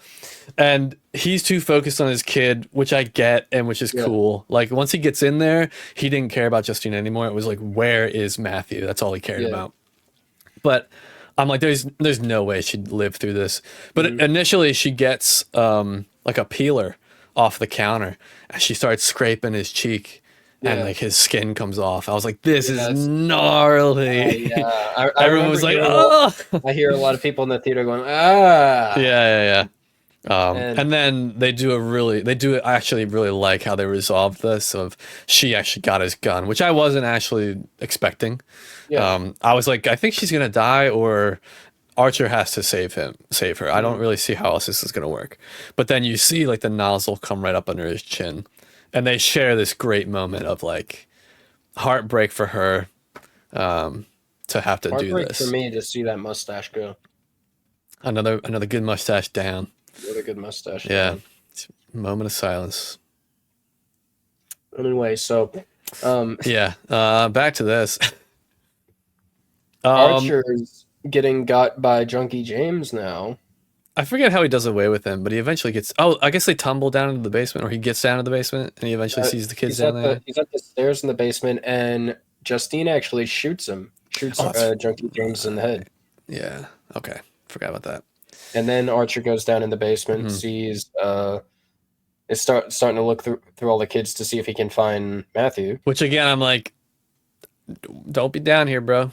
And he's too focused on his kid, which I get and which is cool. Like, once he gets in there, he didn't care about Justine anymore. It was like, where is Matthew? That's all he cared about. But I'm like, there's no way she'd live through this. But initially she gets like a peeler off the counter, and she starts scraping his cheek, and like his skin comes off. I was like, this is gnarly. Everyone was like, oh. I hear a lot of people in the theater going, ah. Yeah. And then they actually really like how they resolved this, of she actually got his gun, which I wasn't actually expecting. I was like, I think she's gonna die, or Archer has to save her. I don't really see how else this is gonna work. But then you see like the nozzle come right up under his chin, and they share this great moment of like heartbreak for her, to have to do Heartbreak this. for me to see that mustache go. Another good mustache down. What a good mustache. Yeah. Moment of silence. Anyway, so Yeah. Back to this. Archer's getting got by Junkie James now. I forget how he does away with him, but he eventually gets. Oh, I guess they tumble down into the basement, or he gets down to the basement, and he eventually sees the kids down there. He's at the stairs in the basement, and Justine actually shoots him. Shoots Junkie James in the head. Yeah. Okay. Forgot about that. And then Archer goes down in the basement, sees is starting to look through all the kids to see if he can find Matthew. Which again, I'm like, don't be down here, bro.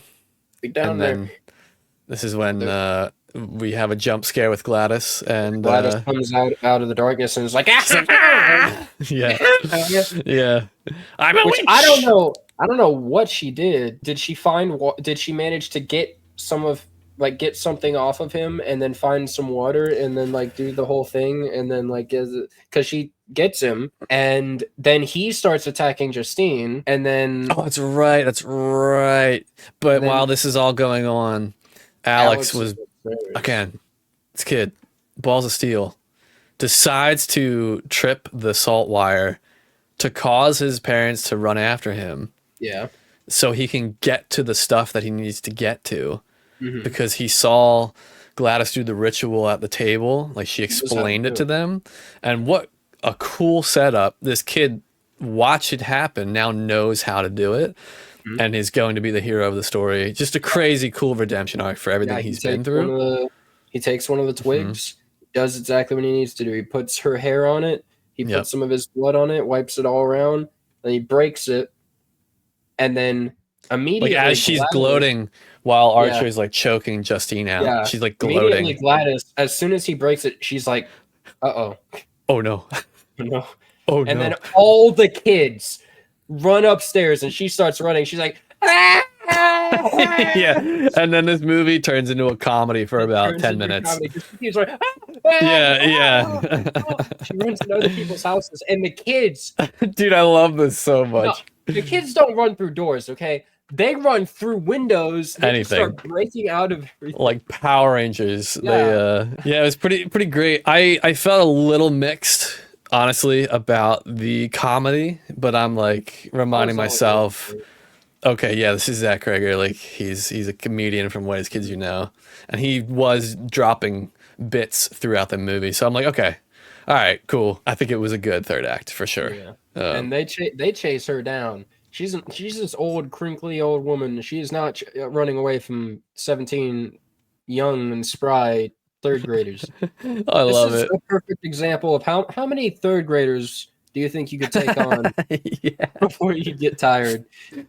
Be down and there. Then this is when we have a jump scare with Gladys, and Gladys comes out of the darkness and is like, yeah, yeah. I'm a witch. I don't know what she did. Did she manage to get get something off of him and then find some water and then like do the whole thing and then like because she gets him and then he starts attacking Justine and then that's right. But while this is all going on, Alex was again, this kid, balls of steel, decides to trip the salt wire to cause his parents to run after him. Yeah. So he can get to the stuff that he needs to get to. Because he saw Gladys do the ritual at the table, like she explained it to them, and what a cool setup. This kid watched it happen, now knows how to do it, and is going to be the hero of the story. Just a crazy cool redemption arc for everything he's been through. He takes one of the twigs, does exactly what he needs to do. He puts her hair on it, he puts some of his blood on it, wipes it all around, then he breaks it, and then immediately as she's gloating while Archer is like choking Justine out, she's like gloating. Immediately Gladys, as soon as he breaks it, she's like, oh no, no, oh and no. then all the kids run upstairs and she starts running. She's like, yeah, and then this movie turns into a comedy for about 10 minutes. She's like, yeah. She runs into other people's houses and the kids. Dude, I love this so much. No, the kids don't run through doors, okay? They run through windows. They start breaking out of everything. Like Power Rangers. Yeah. It was pretty great. I felt a little mixed, honestly, about the comedy, but I'm like reminding myself, okay, yeah, this is Zach Kreger. Like he's a comedian from What Is Kids You Know, and he was dropping bits throughout the movie. So I'm like, okay, all right, cool. I think it was a good third act for sure. Yeah. And they chase her down. She's this old, crinkly old woman. She is not running away from 17 young and spry third graders. I love it. This is a perfect example of how many third graders do you think you could take on before you get tired?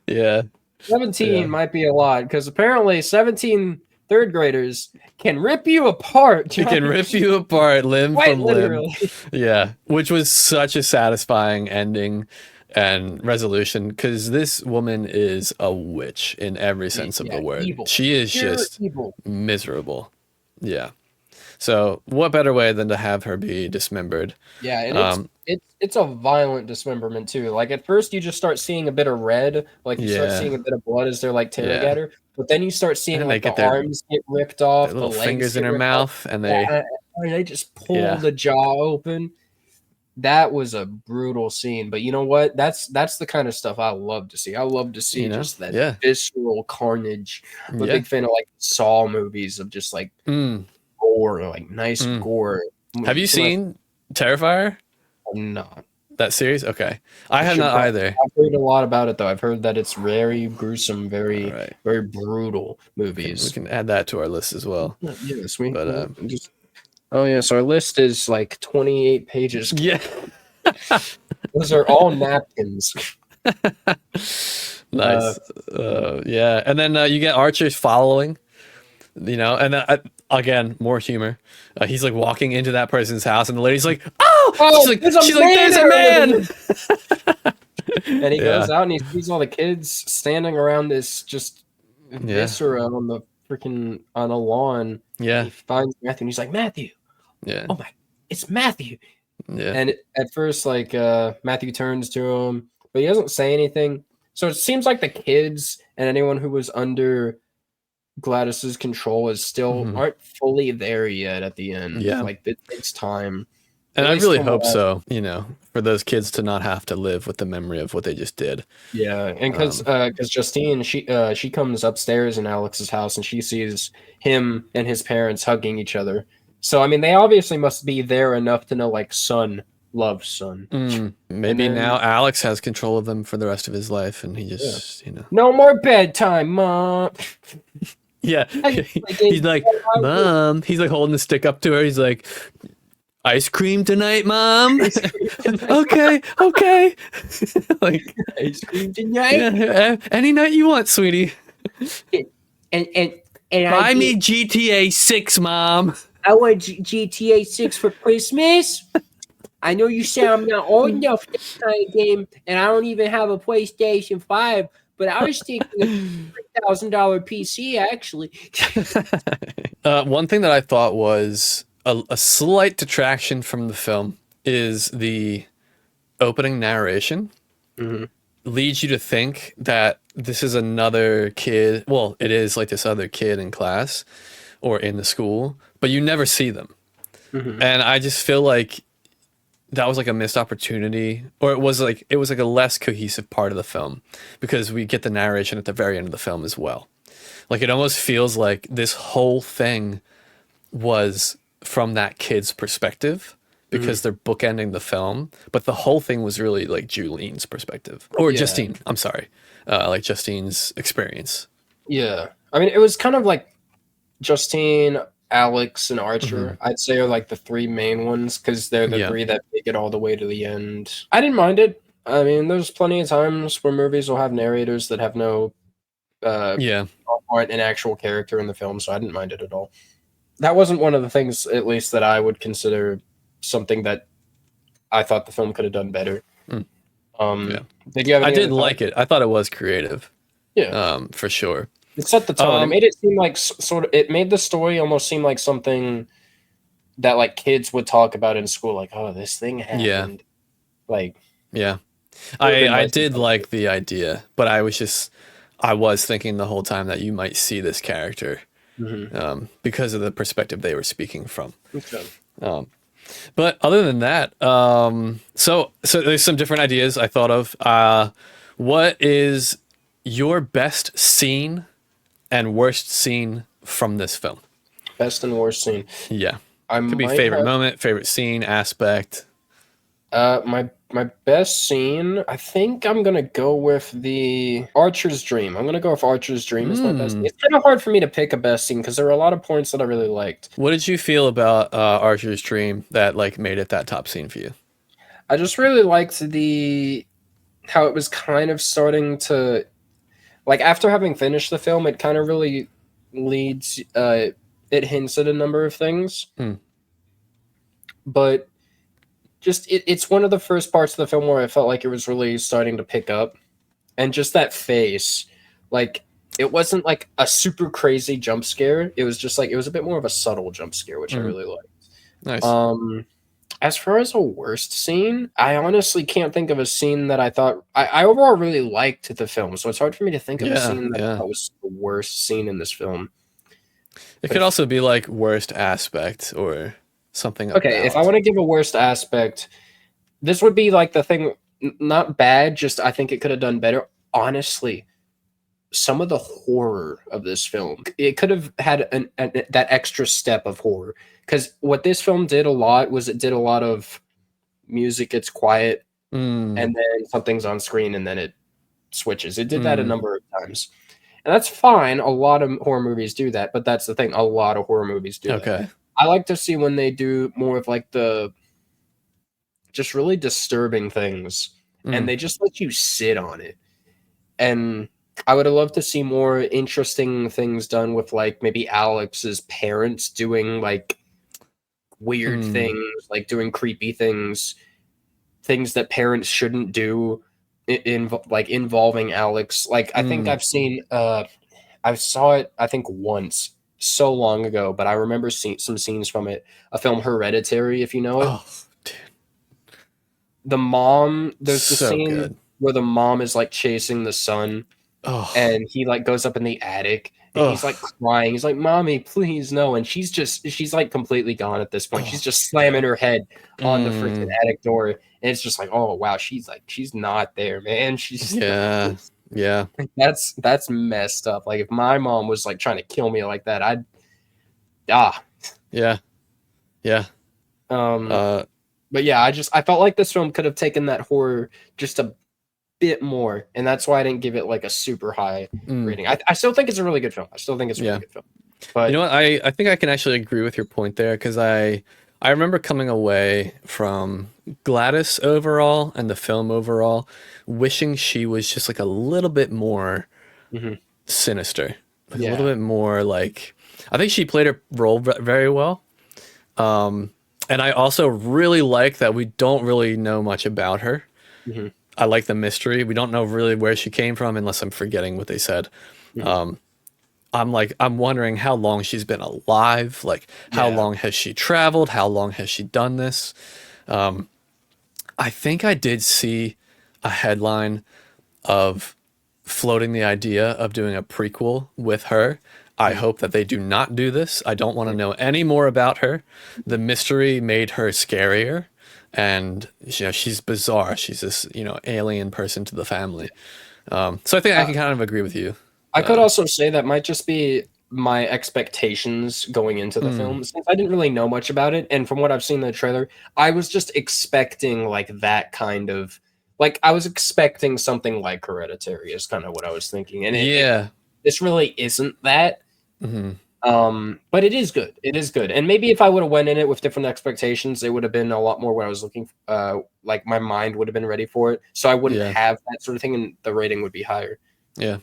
Yeah. 17 might be a lot because apparently 17 third graders can rip you apart. She can rip you apart limb from limb. Yeah, which was such a satisfying ending and resolution because this woman is a witch in every sense of the word. Evil. She is pure just evil. Miserable. Yeah. So what better way than to have her be dismembered? Yeah, and it's a violent dismemberment too. Like at first you just start seeing a bit of red, like you start seeing a bit of blood as they're like tearing at her, but then you start seeing like the arms get ripped off, little the legs fingers in her mouth, and they just pull the jaw open. That was a brutal scene, but you know what? That's the kind of stuff I love to see. I love to see just that visceral carnage. I'm a big fan of like Saw movies of just like gore, like nice gore. Have you seen Terrifier? I'm not. That series? Okay. I have not either. I've heard a lot about it though. I've heard that it's very gruesome, very brutal movies. We can add that to our list as well. Yeah, sweet. But oh yeah, so our list is like 28 pages. Yeah. Those are all napkins. Nice. Yeah. And then you get Archer's following, and then again, more humor. He's like walking into that person's house and the lady's like, she's like, there's a man. And he goes out and he sees all the kids standing around this just viscera on the freaking on a lawn. Yeah. He finds Matthew and he's like, Matthew. Yeah. Oh my, it's Matthew. Yeah. And at first, like Matthew turns to him, but he doesn't say anything. So it seems like the kids and anyone who was under Gladys's control is still aren't fully there yet at the end. Yeah. Like it takes time. And At I least really from hope what so, you know, for those kids to not have to live with the memory of what they just did. Yeah, and because Justine, she comes upstairs in Alex's house and she sees him and his parents hugging each other. So I mean, they obviously must be there enough to know like son loves son. And Maybe then now Alex has control of them for the rest of his life, and he yeah. just, you know. No more bedtime, mom. Yeah. I He's like, Mom. He's like holding the stick up to her. He's like, ice cream tonight, Mom. Okay. Like, ice cream tonight. yeah, any night you want, sweetie. And Buy me GTA 6, Mom. I want GTA 6 for Christmas. I know you say I'm not old enough for that kind of game, and I don't even have a PlayStation 5, but I was thinking a $3,000 PC, actually. One thing that I thought was a slight detraction from the film is the opening narration. Leads you to think that this is another kid. Well, it is like this other kid in class or in the school, but you never see them. And I just feel like that was like a missed opportunity, or it was like a less cohesive part of the film, because we get the narration at the very end of the film as well. Like it almost feels like this whole thing was from that kid's perspective, because they're bookending the film, but the whole thing was really like Julien's perspective, or Justine. I'm sorry, like Justine's experience. Yeah, I mean, it was kind of like Justine, Alex, and Archer, I'd say, are like the three main ones, because they're the three that make it all the way to the end. I didn't mind it. I mean, there's plenty of times where movies will have narrators that have no part an actual character in the film, so I didn't mind it at all. That wasn't one of the things, at least, that I would consider something that I thought the film could have done better. Did you have? I did like it. I thought it was creative. Yeah, for sure. It set the tone. It made it seem like it made the story almost seem like something that like kids would talk about in school, like, oh, this thing happened. I did like the idea, but I was thinking the whole time that you might see this character because of the perspective they were speaking from. Okay. But other than that, so there's some different ideas I thought of. What is your best scene and worst scene from this film? Best and worst scene. Yeah. Could be favorite moment, favorite scene, aspect. My best scene, I think I'm gonna go with the Archer's Dream. I'm gonna go with Archer's Dream as my best. It's kind of hard for me to pick a best scene because there were a lot of points that I really liked. What did you feel about Archer's Dream that like made it that top scene for you? I just really liked how it was kind of starting to, like, after having finished the film, it kind of really leads, it hints at a number of things. But just, it's one of the first parts of the film where I felt like it was really starting to pick up. And just that face, like, it wasn't like a super crazy jump scare. It was just like, it was a bit more of a subtle jump scare, which I really liked. Nice. As far as a worst scene, I honestly can't think of a scene that I thought I overall really liked the film, so it's hard for me to think of a scene that I thought was the worst scene in this film. It could also be like worst aspect or something. Okay, if I want to give a worst aspect, this would be like the thing, not bad, just I think it could have done better. Honestly, some of the horror of this film, it could have had that extra step of horror. Because what this film did a lot was it did a lot of music, it's quiet, and then something's on screen, and then it switches. It did that a number of times. And that's fine. A lot of horror movies do that, but that's the thing. A lot of horror movies do that. I like to see when they do more of like the just really disturbing things, and they just let you sit on it. And I would have loved to see more interesting things done with like maybe Alex's parents doing like weird things, like doing creepy things that parents shouldn't do, involving Alex. Like I think I've seen I saw it I think once so long ago, but I remember seeing some scenes from it. A film, Hereditary, if you know it. Oh, dude. The mom, there's the So scene good. where the mom is like chasing the son. Oh. And he like goes up in the attic And he's like crying. He's like, "Mommy, please no." And she's like completely gone at this point. She's just slamming her head on the freaking attic door. And it's just like, oh wow, she's not there, man. She's Yeah. Yeah. That's messed up. Like if my mom was like trying to kill me like that, I'd Yeah. Yeah. But yeah, I felt like this film could have taken that horror just a bit more, and that's why I didn't give it like a super high rating. I still think it's a really good film. I still think it's a really good film. But you know what? I think I can actually agree with your point there, because I remember coming away from Gladys overall and the film overall wishing she was just like a little bit more sinister, like a little bit more like, I think she played her role very well. And I also really like that we don't really know much about her. I like the mystery. We don't know really where she came from, unless I'm forgetting what they said. I'm wondering how long she's been alive. Like, how long has she traveled? How long has she done this? I think I did see a headline of floating the idea of doing a prequel with her. I hope that they do not do this. I don't want to know any more about her. The mystery made her scarier, and she's bizarre. She's this alien person to the family. So I think I can kind of agree with you. I could also say that might just be my expectations going into the film, since I didn't really know much about it, and from what I've seen in the trailer, I was just expecting like that kind of, like I was expecting something like Hereditary is kind of what I was thinking, and this really isn't that. But it is good. It is good. And maybe if I would have went in it with different expectations, it would have been a lot more what I was looking like my mind would have been ready for it. So I wouldn't have that sort of thing, and the rating would be higher. Yeah.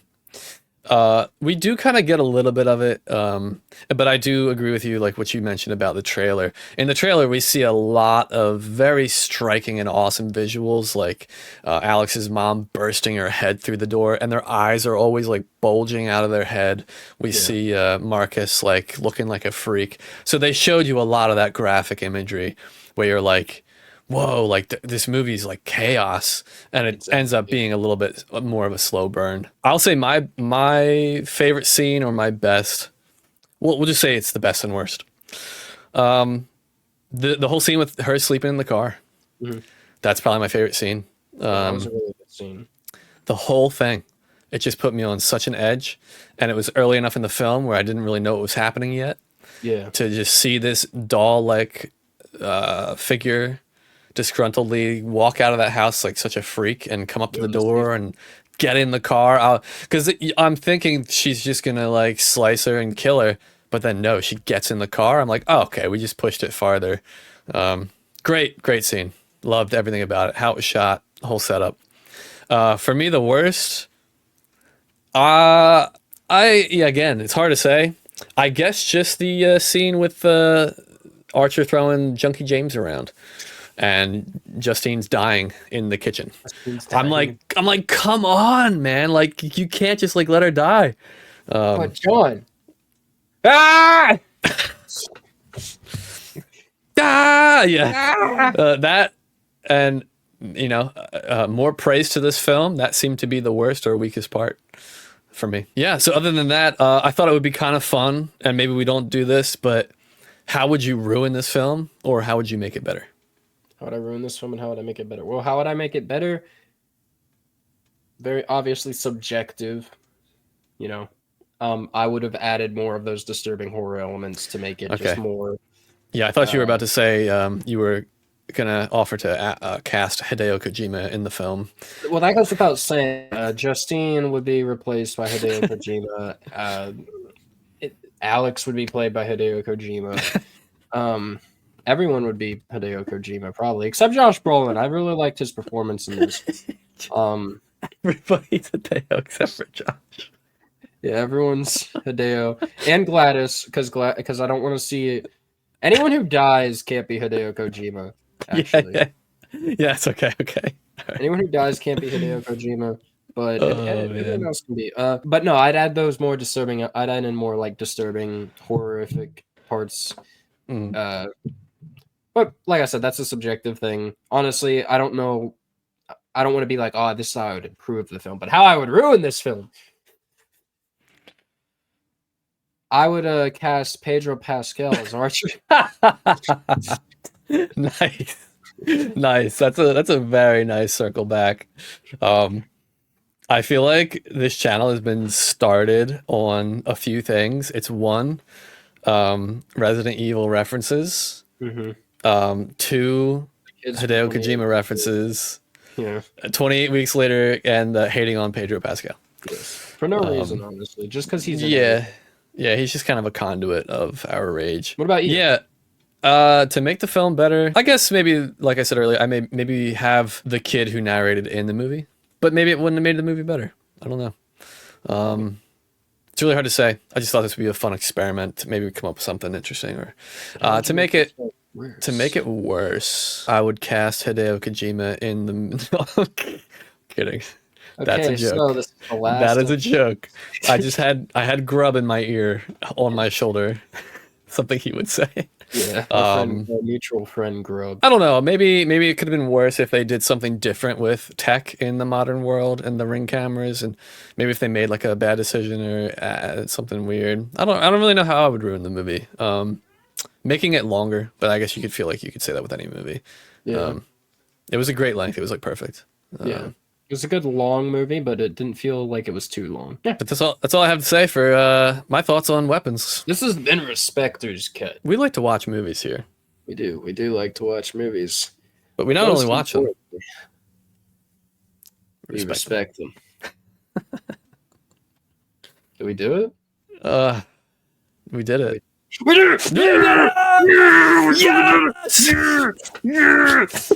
We do kind of get a little bit of it, but I do agree with you, like what you mentioned about the trailer. In the trailer, we see a lot of very striking and awesome visuals, like Alex's mom bursting her head through the door, and their eyes are always like bulging out of their head. We see Marcus like looking like a freak. So they showed you a lot of that graphic imagery where you're like, whoa, like this movie's like chaos, and it ends up being a little bit more of a slow burn. I'll say my favorite scene, or my best, we'll just say it's the best and worst. The whole scene with her sleeping in the car, that's probably my favorite scene. That was a really good scene. The whole thing, it just put me on such an edge, and it was early enough in the film where I didn't really know what was happening yet. To just see this doll-like figure disgruntledly walk out of that house like such a freak, and come up to the door and get in the car, because I'm thinking she's just gonna like slice her and kill her, but then no, she gets in the car. I'm like, oh, okay, we just pushed it farther. Great scene. Loved everything about it, how it was shot, the whole setup. For me, the worst, again, it's hard to say. I guess just the scene with Archer throwing Junkie James around, and Justine's dying in the kitchen. I'm like, come on, man! Like, you can't just like let her die. But John, yeah. That, and more praise to this film. That seemed to be the worst or weakest part for me. Yeah. So other than that, I thought it would be kind of fun, and maybe we don't do this, but how would you ruin this film, or how would you make it better? How would I ruin this film, and how would I make it better? Well, how would I make it better? Very obviously subjective. I would have added more of those disturbing horror elements to make it just more. Yeah, I thought you were about to say you were gonna offer to cast Hideo Kojima in the film. Well, that goes without saying. Justine would be replaced by Hideo Kojima. Alex would be played by Hideo Kojima. Everyone would be Hideo Kojima, probably, except Josh Brolin. I really liked his performance in this. Everybody's Hideo except for Josh. Yeah, everyone's Hideo and Gladys, because I don't want to see anyone who dies can't be Hideo Kojima. Actually, yeah, it's okay. Right. Anyone who dies can't be Hideo Kojima, but everyone else can be. But no, I'd add those more disturbing. I'd add in more like disturbing, horrific parts. But like I said, that's a subjective thing. Honestly, I don't know. I don't want to be like, oh, this is how I would improve the film, but how I would ruin this film. I would cast Pedro Pascal as Archer. Nice. Nice. That's a very nice circle back. I feel like this channel has been started on a few things. It's one, Resident Evil references. Two, Hideo Kojima references. Yeah. 28 weeks later, and hating on Pedro Pascal. Yes. For no reason, honestly. Just because he's in Yeah. Yeah, he's just kind of a conduit of our rage. What about you? Yeah. To make the film better, I guess maybe, like I said earlier, I may maybe have the kid who narrated in the movie, but maybe it wouldn't have made the movie better. I don't know. It's really hard to say. I just thought this would be a fun experiment to maybe come up with something interesting, or to make it worse. I would cast Hideo Kojima in the. Kidding. That's a joke. So this is the last That is a joke. I had grub in my ear on my shoulder. Something he would say. Yeah, our mutual friend Grub. I don't know. Maybe it could have been worse if they did something different with tech in the modern world and the Ring cameras, and maybe if they made like a bad decision or something weird. I don't really know how I would ruin the movie. Making it longer, but I guess you could feel like you could say that with any movie. Yeah. It was a great length. It was like perfect. Yeah. It was a good long movie, but it didn't feel like it was too long. Yeah, but that's all I have to say for my thoughts on weapons. This has been Respector's Cut. We like to watch movies here. We do like to watch movies. But we not only watch them. We respect them. Did we do it? We did it. We did it! Yes!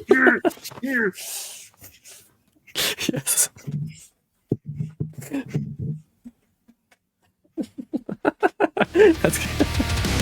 Yes. That's good.